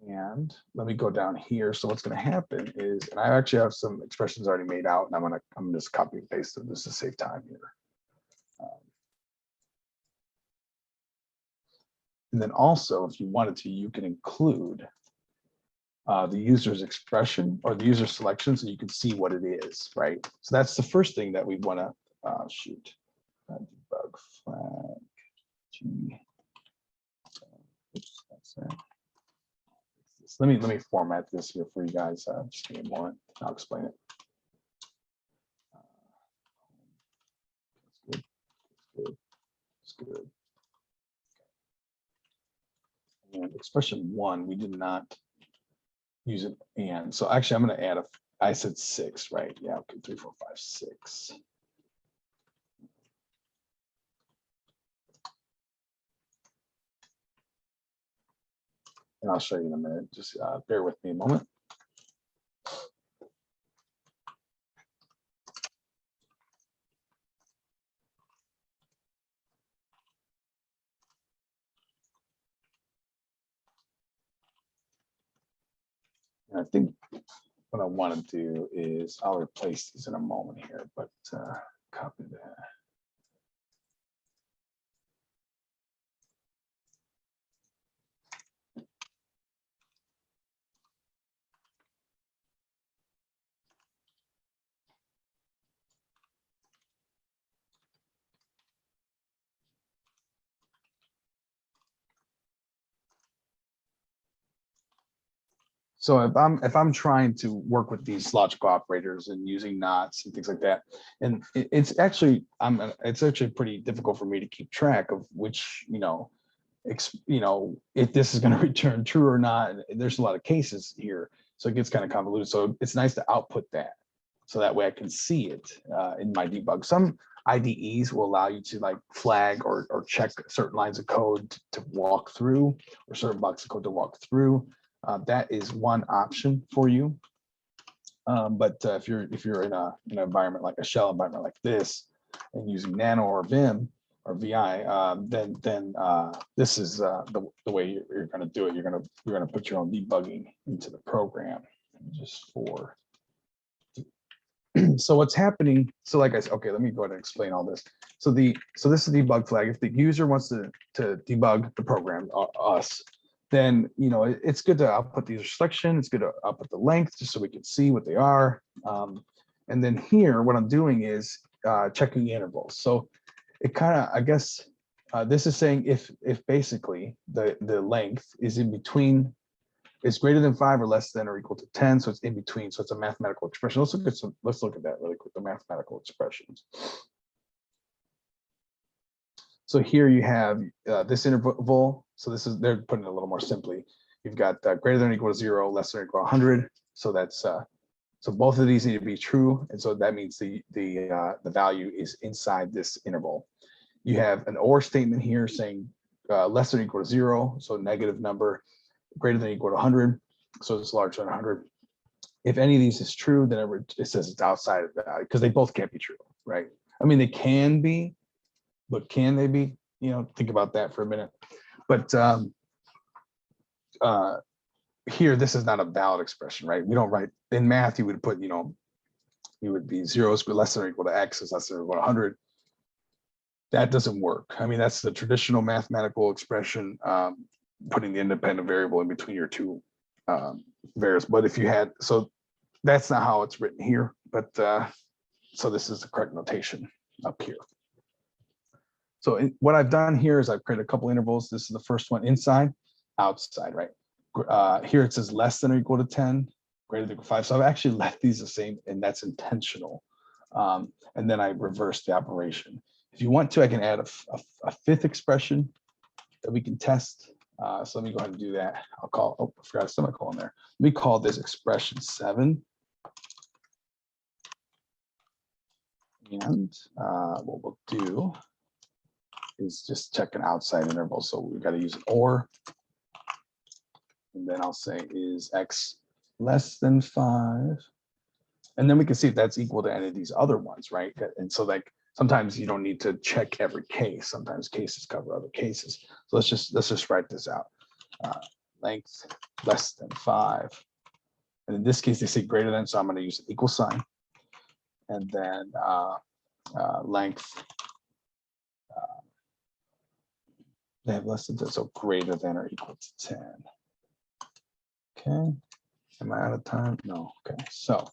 And let me go down here. So what's going to happen is, and I actually have some expressions already made out, and I'm going to just copy and paste them just to save time here. And then also, if you wanted to, you can include the user's expression or the user selection so you can see what it is, right? So that's the first thing that we want to shoot. Debug flag G. Oops, that's that. Let me format this here for you guys. Just give me a moment. I'll explain it. That's good. It's good. And expression 1, we did not use it. And so actually, I'm going to add I said 6, right? Yeah, okay, 3, 4, 5, 6. And I'll show you in a minute. Just bear with me a moment. And I think what I want to do is I'll replace these in a moment here, but copy that. So if I'm trying to work with these logical operators and using knots and things like that, and it's actually pretty difficult for me to keep track of which, if this is going to return true or not. And there's a lot of cases here, so it gets kind of convoluted. So it's nice to output that, so that way I can see it in my debug. Some IDEs will allow you to like flag or check certain lines of code to walk through, or certain blocks of code to walk through. That is one option for you. But if you're in an environment like a shell environment like this, and using Nano or Vim or VI, then this is the way you're going to do it. You're going to put your own debugging into the program, just for. So what's happening? So like I said, okay, let me go ahead and explain all this. So this is debug flag. If the user wants to debug the program, us, then it's good to output the user selection. It's good to output the length, just so we can see what they are. And then here, what I'm doing is checking the intervals. So it kind of, I guess, this is saying if basically the length is in between, is greater than 5 or less than or equal to 10, so it's in between. So it's a mathematical expression. Let's look at that really quick. The mathematical expressions. So here you have this interval. So they're putting it a little more simply. You've got greater than or equal to 0, less than or equal to 100. So that's so both of these need to be true, and so that means the value is inside this interval. You have an OR statement here saying less than or equal to 0, so negative number, greater than or equal to 100, so it's larger than 100. If any of these is true, then it says it's outside of the value, because they both can't be true, right? I mean, they can be, but can they be? Think about that for a minute. But here, this is not a valid expression, right? We don't write in math. You would put, you would be 0 is less than or equal to x is less than or equal to 100. That doesn't work. I mean, that's the traditional mathematical expression, putting the independent variable in between your two variables. But if you had, so that's not how it's written here. But so this is the correct notation up here. So what I've done here is I've created a couple intervals. This is the first one, inside, outside, right? Here it says less than or equal to 10, greater than or equal to 5. So I've actually left these the same, and that's intentional. And then I reverse the operation. If you want to, I can add a fifth expression that we can test. So let me go ahead and do that. I'll call, oh, I forgot a semicolon there. Let me call this expression 7. And what we'll do is just check an outside interval. So we've got to use an OR. And then I'll say is x less than 5. And then we can see if that's equal to any of these other ones, right? And so like sometimes you don't need to check every case. Sometimes cases cover other cases. So let's just write this out. Length less than 5. And in this case, they say greater than, so I'm going to use an equal sign. And then length, they have less than 10, so greater than or equal to 10. Okay, am I out of time? No, okay, so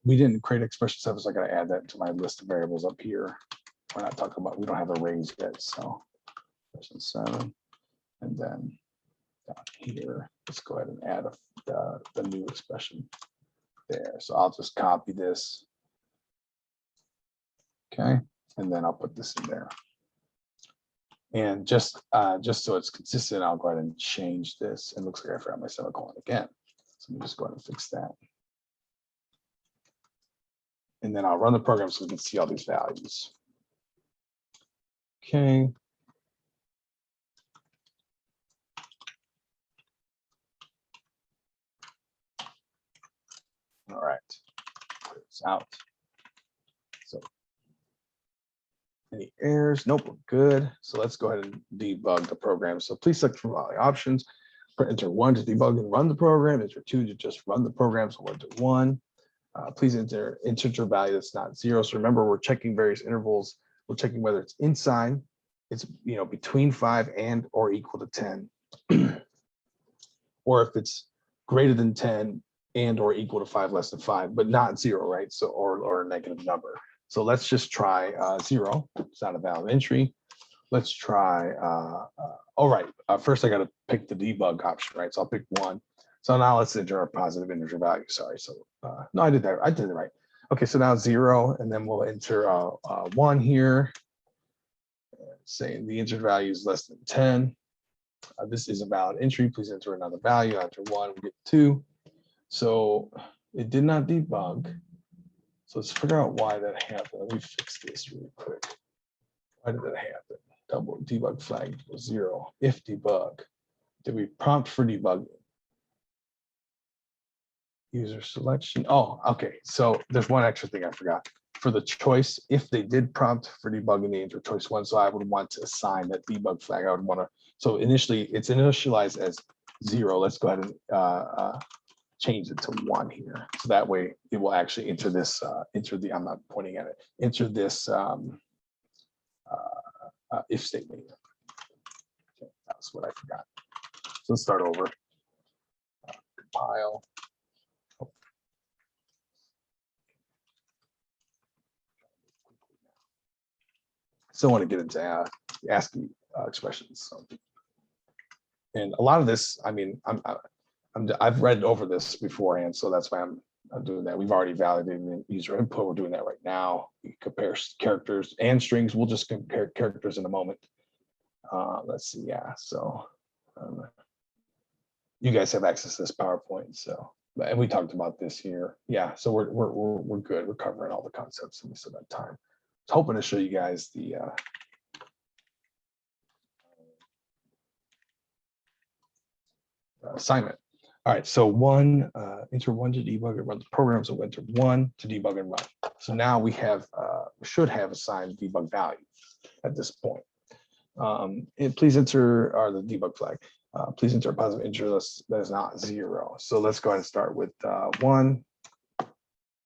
we didn't create expression 7, so I got to add that to my list of variables up here. We're not talking about, we don't have arrays yet, so expression 7. And then down here, let's go ahead and add the new expression there. So I'll just copy this. Okay, and then I'll put this in there. And just so it's consistent, I'll go ahead and change this. It looks like I forgot my semicolon again. So let me just go ahead and fix that. And then I'll run the program so we can see all these values. Okay. All right, clear this out. So any errors? Nope, we're good. So let's go ahead and debug the program. So please select from all the options. Enter 1 to debug and run the program. Enter 2 to just run the program. So we'll enter 1. Please enter integer value that's not 0. So remember, we're checking various intervals. We're checking whether it's inside, it's between 5 and or equal to 10, or if it's greater than 10 and or equal to 5 less than 5, but not 0, right? So or a negative number. So let's just try 0. It's not a valid entry. Let's try. All right. First, I got to pick the debug option, right? So I'll pick 1. So now let's enter our positive integer value. Sorry. So no, I did that. I did it right. Okay. So now 0, and then we'll enter 1 here, saying the integer value is less than 10. This is a valid entry. Please enter another value. After 1, we get 2. So it did not debug. So let's figure out why that happened. Let me fix this really quick. Why did that happen? Double debug flag equals 0. If debug, did we prompt for debugging? User selection. Oh, okay. So there's one extra thing I forgot. For the choice, if they did prompt for debugging, they enter choice 1. So I would want to assign that debug flag. I would want to. So initially, it's initialized as 0. Let's go ahead and change it to 1 here. So that way, it will actually enter this. Enter the. I'm not pointing at it. Enter this. If statement. Okay, that's what I forgot. So let's start over. Compile. Oh. Still want to get into ASCII expressions. So. And a lot of this, I mean, I've read over this beforehand, so that's why I'm doing that. We've already validated user input. We're doing that right now. We compare characters and strings. We'll just compare characters in a moment. Let's see. Yeah. So you guys have access to this PowerPoint. So, and we talked about this here. Yeah. So we're good. We're covering all the concepts, and we still got time. I was hoping to show you guys the. Assignment. All right, so enter 1 to debug and run the program. So enter 1 to debug and run. So now we have should have assigned debug value at this point. And please enter the debug flag. Please enter a positive integer that is not 0. So let's go ahead and start with 1.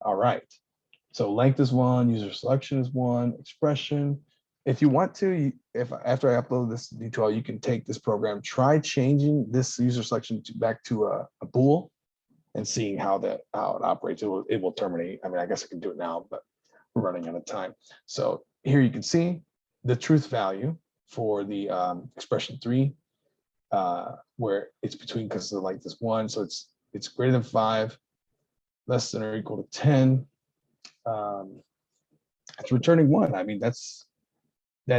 All right. So length is 1, user selection is 1, expression. If you want to, if after I upload this to D2L, you can take this program, try changing this user selection back to a bool, and seeing how it operates. It will terminate. I mean, I guess I can do it now, but we're running out of time. So here you can see the truth value for the expression 3, where it's between, because of like this 1, so it's greater than 5, less than or equal to 10. It's returning 1. I mean, that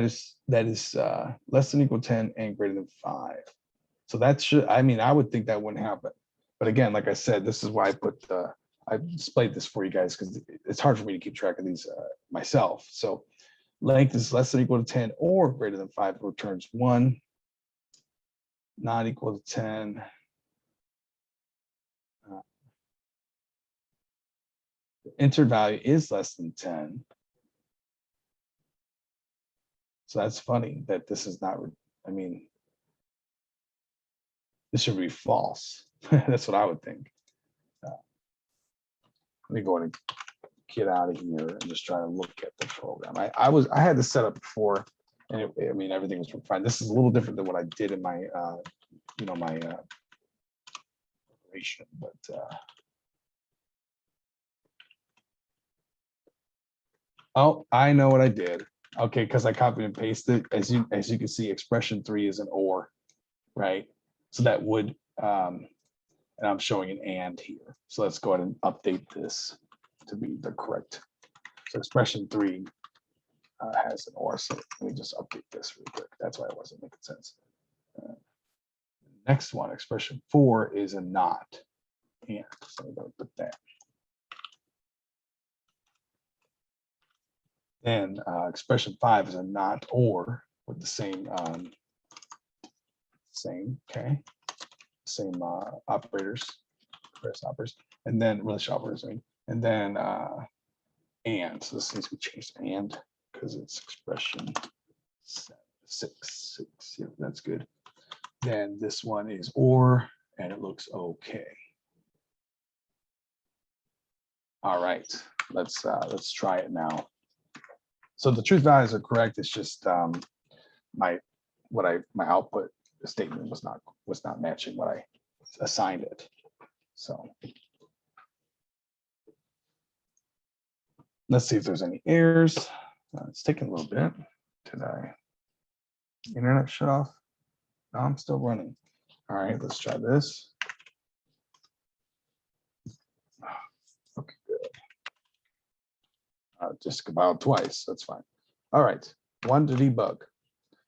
is less than or equal to 10 and greater than 5. So that should, I mean, I would think that wouldn't happen. But again, like I said, this is why I displayed this for you guys, because it's hard for me to keep track of these myself. So length is less than or equal to 10 or greater than 5, returns 1, not equal to 10. The entered value is less than 10. So that's funny that this is not, I mean, this should be false. That's what I would think. Let me go ahead and get out of here and just try to look at the program. I had this set up before, and I mean, everything was fine. This is a little different than what I did in my, my operation, but oh, I know what I did. Okay, because I copied and pasted. As you can see, expression 3 is an or, right? So that would, and I'm showing an and here. So let's go ahead and update this to be the correct. So expression 3 has an or. So let me just update this real quick. That's why it wasn't making sense. Next one, expression 4 is a not. And so I'm going to put that. Then expression 5 is a not or with the same same operators, various operators, and then relational operators. I mean, and then and. So this needs to be changed to and because it's expression 6. Yeah, that's good. Then this one is or, and it looks okay. All right, let's try it now. So the truth values are correct. It's just my output statement was not matching what I assigned it. So let's see if there's any errors. It's taking a little bit. Did I internet shut off? No, I'm still running. All right, let's try this. Okay, good. Just about twice. That's fine. All right, 1 to debug.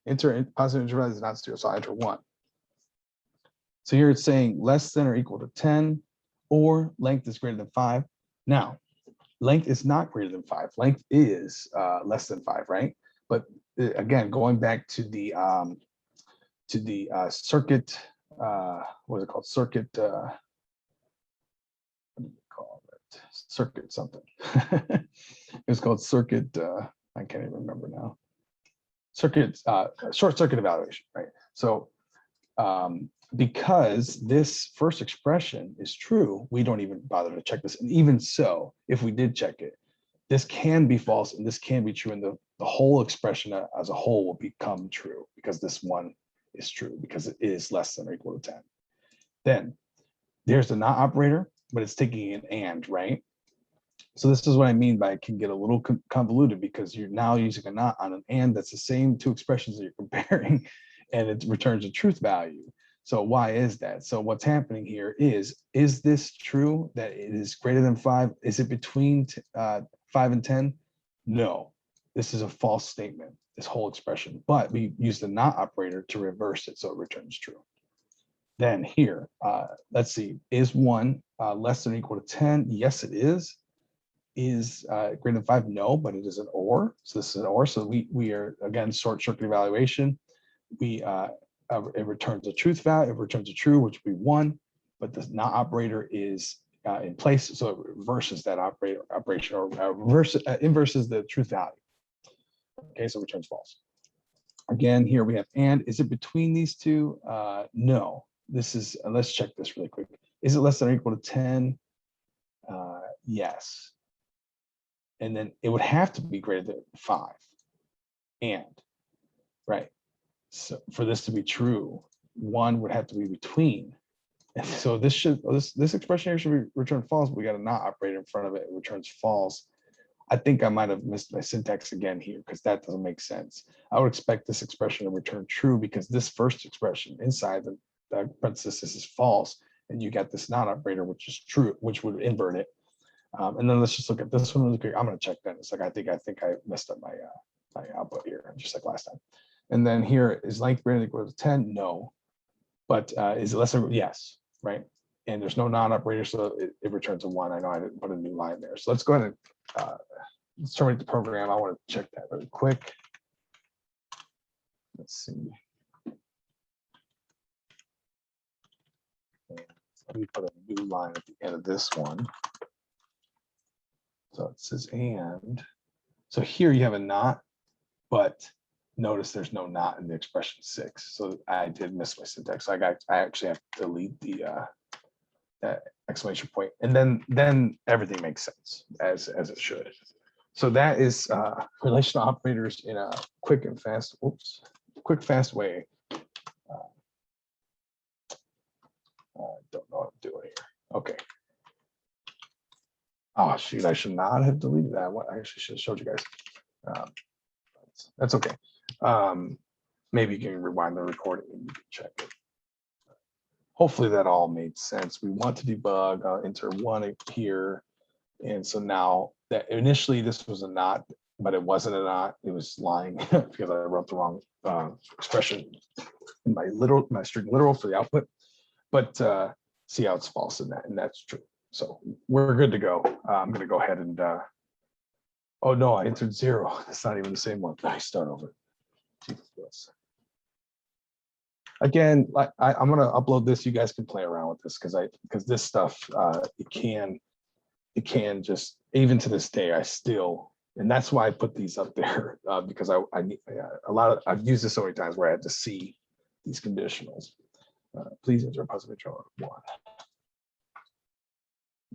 Enter positive integer is not 0, so I enter 1. So here it's saying less than or equal to 10, or length is greater than 5. Now, length is not greater than 5. Length is less than 5, right? But again, going back to the circuit, what is it called? Circuit. What do you call it? Circuit something. It was called circuit. I can't even remember now. Circuit, short circuit evaluation, right? So because this first expression is true, we don't even bother to check this. And even so, if we did check it, this can be false and this can be true, and the whole expression as a whole will become true because this one is true because it is less than or equal to 10. Then there's the not operator, but it's taking an and, right? So this is what I mean by it can get a little convoluted because you're now using a not on an and that's the same two expressions that you're comparing, and it returns a truth value. So why is that? So what's happening here is this true that it is greater than 5? Is it between 5 and 10? No, this is a false statement, this whole expression, but we use the not operator to reverse it so it returns true. Then here, let's see, is 1 less than or equal to 10? Yes, it is. Is greater than 5? No, but it is an or. So this is an or. So we are, again, short circuit evaluation. It returns a truth value. It returns a true, which would be 1, but the not operator is in place, so it reverses that operation or inverses the truth value. Okay, so it returns false. Again, here we have and. Is it between these two? No. This is. Let's check this really quick. Is it less than or equal to 10? Yes. And then it would have to be greater than 5. And right. So for this to be true, 1 would have to be between. And so this expression here should be return false, but we got a not operator in front of it. It returns false. I think I might have missed my syntax again here because that doesn't make sense. I would expect this expression to return true because this first expression inside the parenthesis is false, and you got this not operator, which is true, which would invert it. And then let's just look at this one really quick. I'm going to check that. It's like I think I messed up my my output here, just like last time. And then here is length greater than or equal to 10? No. But is it less than? Yes, right? And there's no non-operator, so it returns a 1. I know I didn't put a new line there. So let's go ahead and let's terminate the program. I want to check that really quick. Let's see. Let me put a new line at the end of this one. So it says and. So here you have a not, but notice there's no not in the expression 6. So I did miss my syntax. So I actually have to delete the that exclamation point, and then everything makes sense as it should. So that is relational operators in a quick and fast way. Don't know what I'm doing here. Okay. Oh shoot, I should not have deleted that. I actually should have showed you guys. That's okay. Maybe you can rewind the recording and you can check it. Hopefully that all made sense. We want to debug, enter 1 here. And so now that initially this was a not, but it wasn't a not, it was lying because I wrote the wrong expression in my string literal for the output. But see how it's false in that, and that's true. So we're good to go. I'm going to go ahead and oh no, I entered 0. It's not even the same one. I start over. Again, I'm going to upload this. You guys can play around with this because this stuff it can just, even to this day, I still, and that's why I put these up there because I need I've used this so many times where I had to see these conditionals. Please enter a positive control 1.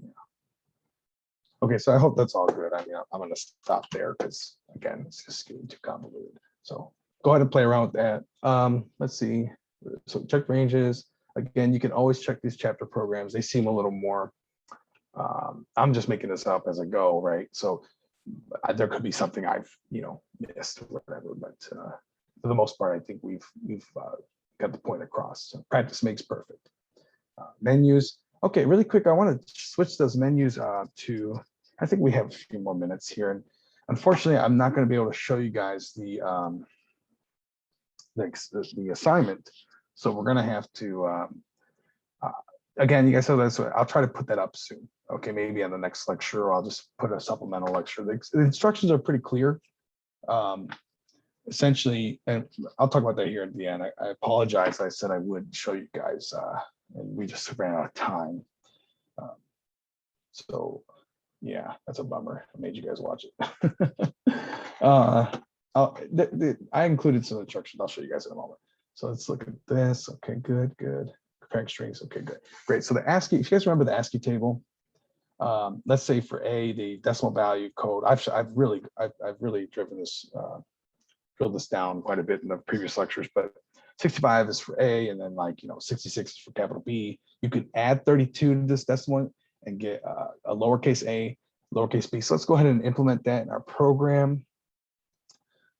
Yeah. Okay, so I hope that's all good. I mean, I'm going to stop there because again, it's just getting too convoluted. So go ahead and play around with that. Let's see. So check ranges. Again, you can always check these chapter programs. They seem a little more. I'm just making this up as I go, right? So there could be something I've missed or whatever, but for the most part, I think we've got the point across. So practice makes perfect. Menus. Okay, really quick, I want to switch those menus to. I think we have a few more minutes here, and unfortunately, I'm not going to be able to show you guys the assignment. So we're going to have to. Again, you guys saw that, so I'll try to put that up soon. Okay, maybe on the next lecture, or I'll just put a supplemental lecture. The instructions are pretty clear. Essentially, and I'll talk about that here at the end. I apologize. I said I would show you guys, and we just ran out of time. So, yeah, that's a bummer. I made you guys watch it. I included some instructions. I'll show you guys in a moment. So let's look at this. Okay, good. Comparing strings. Okay, good, great. So the ASCII, if you guys remember the ASCII table, let's say for A, the decimal value code. I've really driven this, drilled this down quite a bit in the previous lectures, but 65 is for A, and then 66 is for capital B. You could add 32 to this decimal and get a lowercase a, lowercase b. So let's go ahead and implement that in our program.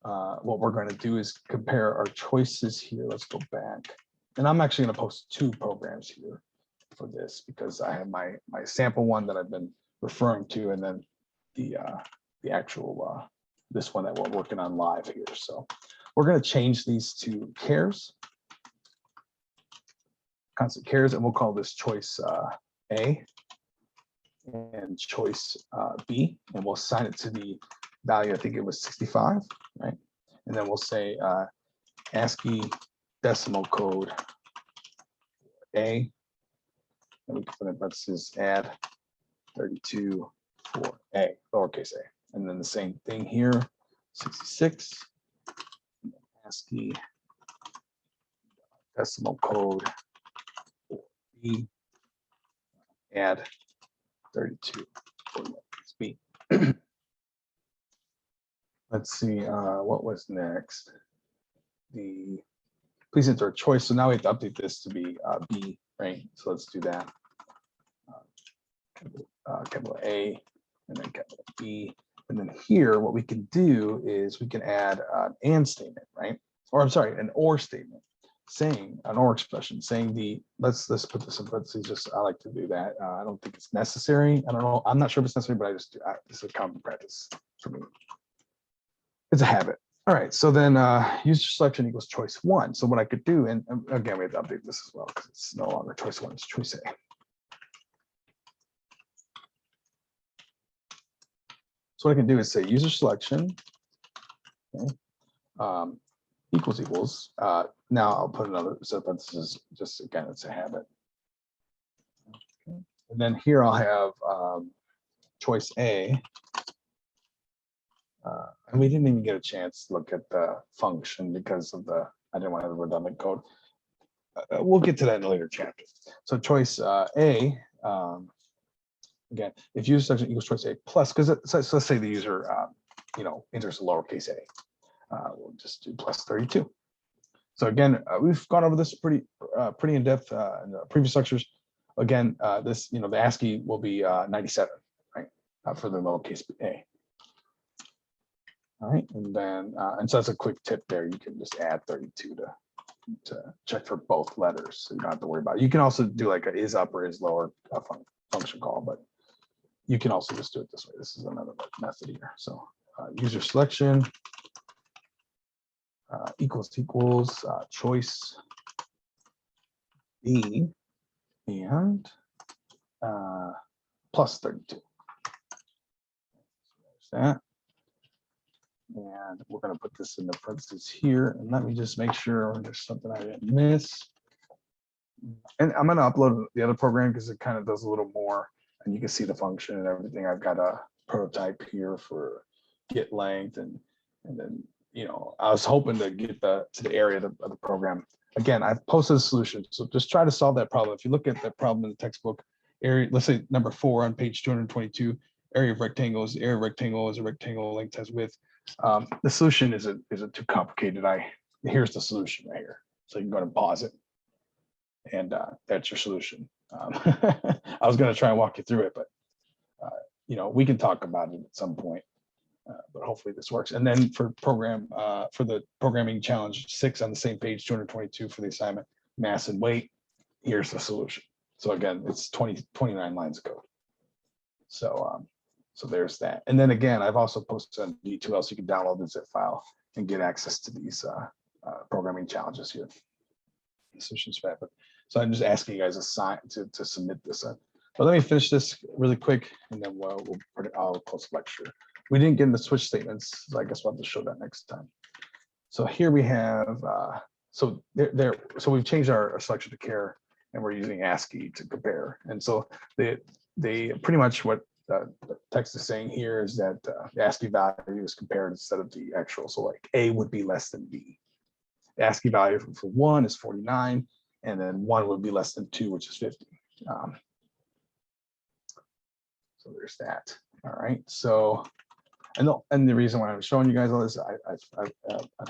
What we're going to do is compare our choices here. Let's go back. And I'm actually going to post 2 programs here for this because I have my sample one that I've been referring to, and then the actual this one that we're working on live here. So we're going to change these to chars, constant chars, and we'll call this choice A and choice B, and we'll assign it to the value. I think it was 65, right? And then we'll say ASCII decimal code A, and we can put in parentheses add 32 for A, lowercase a. And then the same thing here, 66, ASCII decimal code for B, add 32 for lowercase b. Let's see, what was next? Please enter a choice. So now we have to update this to be B, right? So let's do that. Capital A and then capital B. And then here, what we can do is we can add an and statement, right? Or I'm sorry, an or statement, saying an or expression, saying let's put this in parentheses. Just I like to do that. I don't think it's necessary. I don't know. I'm not sure if it's necessary, but I just do. It's a common practice for me. It's a habit. All right, so then user selection equals choice 1. So what I could do, and again, we have to update this as well because it's no longer choice 1, it's choice A. So what I can do is say user selection, okay, equals. Now I'll put another set of parentheses, just again, it's a habit. Okay. And then here I'll have choice A. And we didn't even get a chance to look at the function because of I didn't want to have a redundant code. We'll get to that in a later chapter. So choice A, again, if user selection equals choice A plus, because so let's say the user, enters a lowercase a, we'll just do plus 32. So again, we've gone over this pretty in depth in the previous lectures. Again, this, the ASCII will be 97, right, for the lowercase a. All right, and then, and so that's a quick tip there. You can just add 32 to check for both letters, so you don't have to worry about it. You can also do like a is up or is lower function call, but you can also just do it this way. This is another method here. So user selection equals choice B and plus 32. There's that. And we're going to put this in the parentheses here. And let me just make sure there's something I didn't miss. And I'm going to upload the other program because it kind of does a little more. And you can see the function and everything. I've got a prototype here for get length. And then, you know, I was hoping to get to the area of the program. Again, I've posted a solution. So just try to solve that problem. If you look at the problem in the textbook, area, let's say number 4 on page 222, area of rectangles, area of rectangle is a rectangle length has width. The solution isn't too complicated. Here's the solution right here. So you can go and pause it. And that's your solution. I was going to try and walk you through it, but you know, we can talk about it at some point. But hopefully this works. And then for the programming challenge 6 on the same page, 222 for the assignment, mass and weight, here's the solution. So again, it's 29 lines of code. So so there's that. And then again, I've also posted on D2L, so you can download the zip file and get access to these programming challenges here. Solutions for that. So I'm just asking you guys to submit this. But let me finish this really quick, and then I'll close the lecture. We didn't get into switch statements, so I guess we'll have to show that next time. So here we have, so we've changed our selection to care, and we're using ASCII to compare. And so they pretty much what the text is saying here is that the ASCII value is compared instead of the actual. So like A would be less than B. The ASCII value for 1 is 49, and then 1 would be less than 2, which is 50. So there's that. All right. So, and the reason why I'm showing you guys all this, I've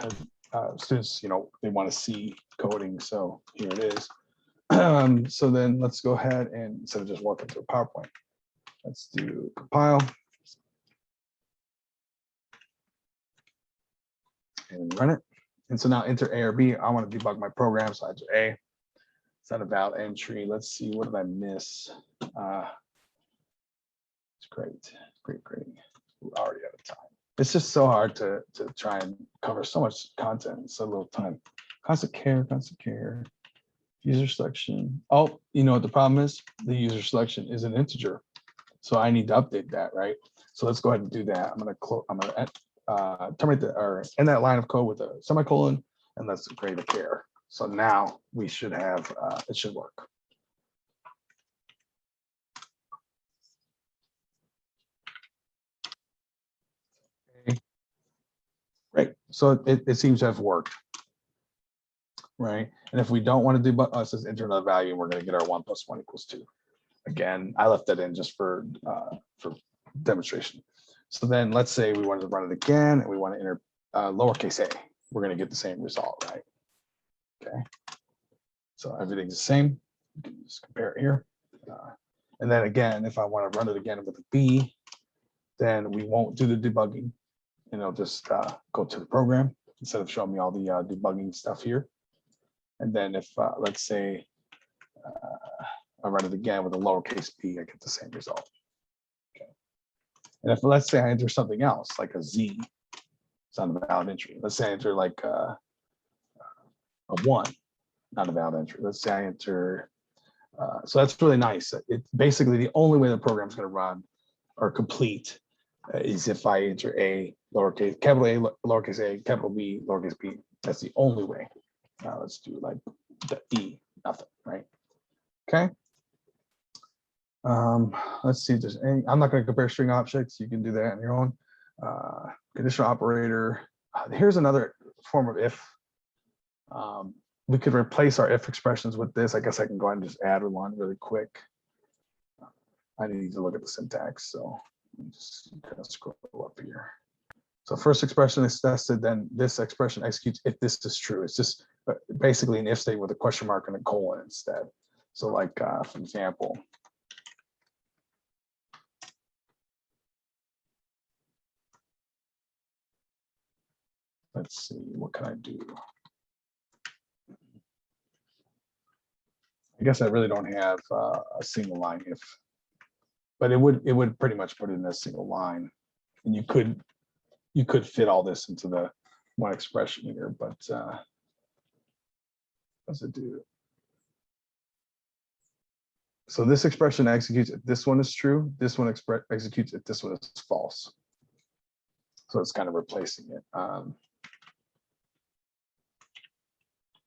had students, you know, they want to see coding. So here it is. So then let's go ahead and instead of just working through PowerPoint, let's do compile and run it. And so now enter A or B. I want to debug my program. So I enter A. It's not a valid entry. Let's see, what did I miss? It's great. We're already out of time. It's just so hard to try and cover so much content in so little time. Constant care, user selection. Oh, you know what the problem is? The user selection is an integer. So I need to update that, right? So let's go ahead and do that. I'm gonna terminate or end that line of code with a semicolon, and let's create a care. So now we should have, it should work. Okay. Great, so it seems to have worked, right? And if we don't want to do, it says enter another value, and we're gonna get our 1 + 1 = 2. Again, I left that in just for demonstration. So then let's say we wanted to run it again, and we want to enter lowercase a. We're going to get the same result, right? Okay. So everything's the same. You can just compare it here. And then again, if I want to run it again with a B, then we won't do the debugging. And it'll just go to the program instead of showing me all the debugging stuff here. And then if, let's say, I run it again with a lowercase b, I get the same result. Okay. And if, let's say I enter something else, like a Z, it's not a valid entry. Let's say I enter like a 1, not a valid entry. Let's say I enter, so that's really nice. It's basically the only way the program is going to run or complete is if I enter a lowercase, capital A, lowercase a, capital B, lowercase b. That's the only way. Now let's do like the E, nothing, right? Okay. Let's see if there's any. I'm not going to compare string objects. You can do that on your own. Conditional operator. Here's another form of if. We could replace our if expressions with this. I guess I can go ahead and just add one really quick. I need to look at the syntax, so I'm just kind of scroll up here. So first expression is tested, then this expression executes if this is true. It's just basically an if statement with a question mark and a colon instead. So like, for example, let's see, what can I do? I guess I really don't have a single line if, but it would pretty much put it in a single line. And you could you could fit all this into the one expression here, but what's it do? So this expression executes if this one is true, this one executes if this one is false. So it's kind of replacing it.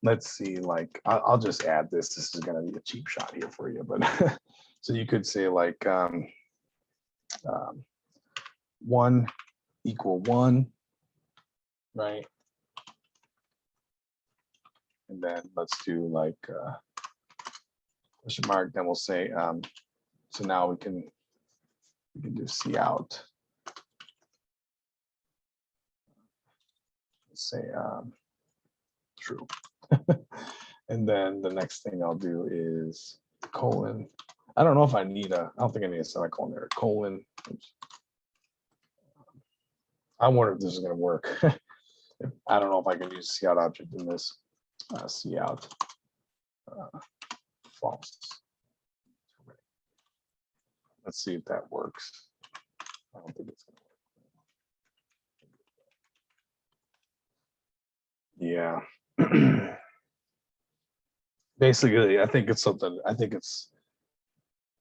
Let's see, like, I'll just add this. This is going to be a cheap shot here for you, but so you could say like 1 equal 1, right? And then let's do like question mark. Then we'll say so now we can do cout. Let's say true. And then the next thing I'll do is colon. I don't know if I need I don't think I need a semicolon there. Colon. Oops. I wonder if this is going to work. I don't know if I can use cout object in this. Cout false. Let's see if that works. I don't think it's going to work. Yeah. Basically, I think it's something. I think it's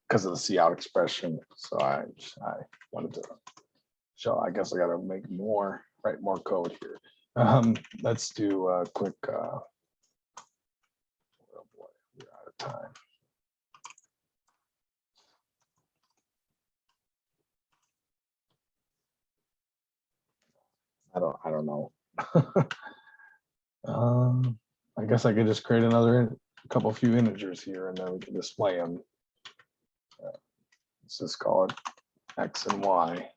because of the cout expression. So I wanted to show. I guess I got to make write more code here. Let's do a quick. Oh boy, we're out of time. I don't know. I guess I could just create another few integers here, and then we can display them. Let's just call it X and Y.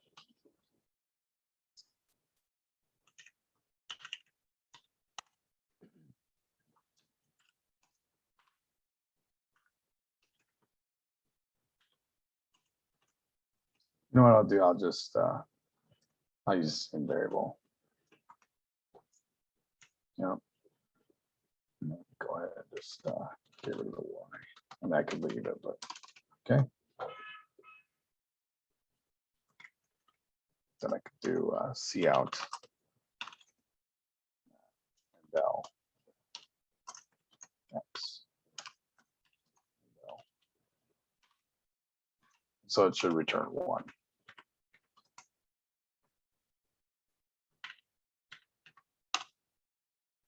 You know what I'll do? I'll just I'll use the same variable. Yep. Go ahead and just get rid of the Y. And I could leave it, but okay. Then I could do cout and L X. So it should return 1.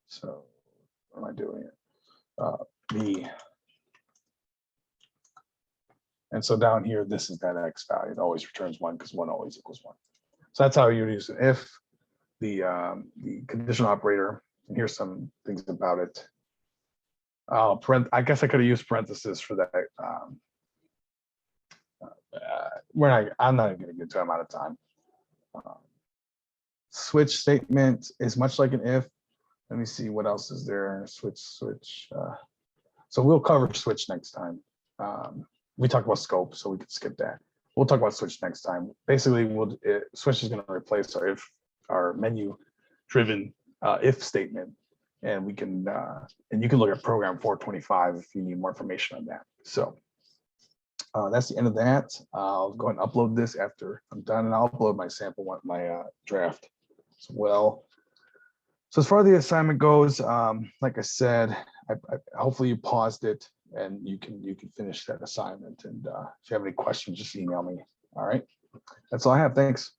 So what am I doing it? B. And so down here, this is that X value. It always returns 1 because 1 always equals 1. So that's how you use it. If the conditional operator, and here's some things about it. I guess I could have used parentheses for that. I'm not going to get to. I'm out of time. Switch statement is much like an if. Let me see what else is there. Switch. So we'll cover switch next time. We talked about scope, so we could skip that. We'll talk about switch next time. Basically, switch is going to replace our menu-driven if statement, and we can and you can look at program 425 if you need more information on that. So that's the end of that. I'll go ahead and upload this after I'm done, and I'll upload my sample, my draft as well. So as far as the assignment goes, like I said, hopefully you paused it and you can finish that assignment. And if you have any questions, just email me. All right. That's all I have. Thanks.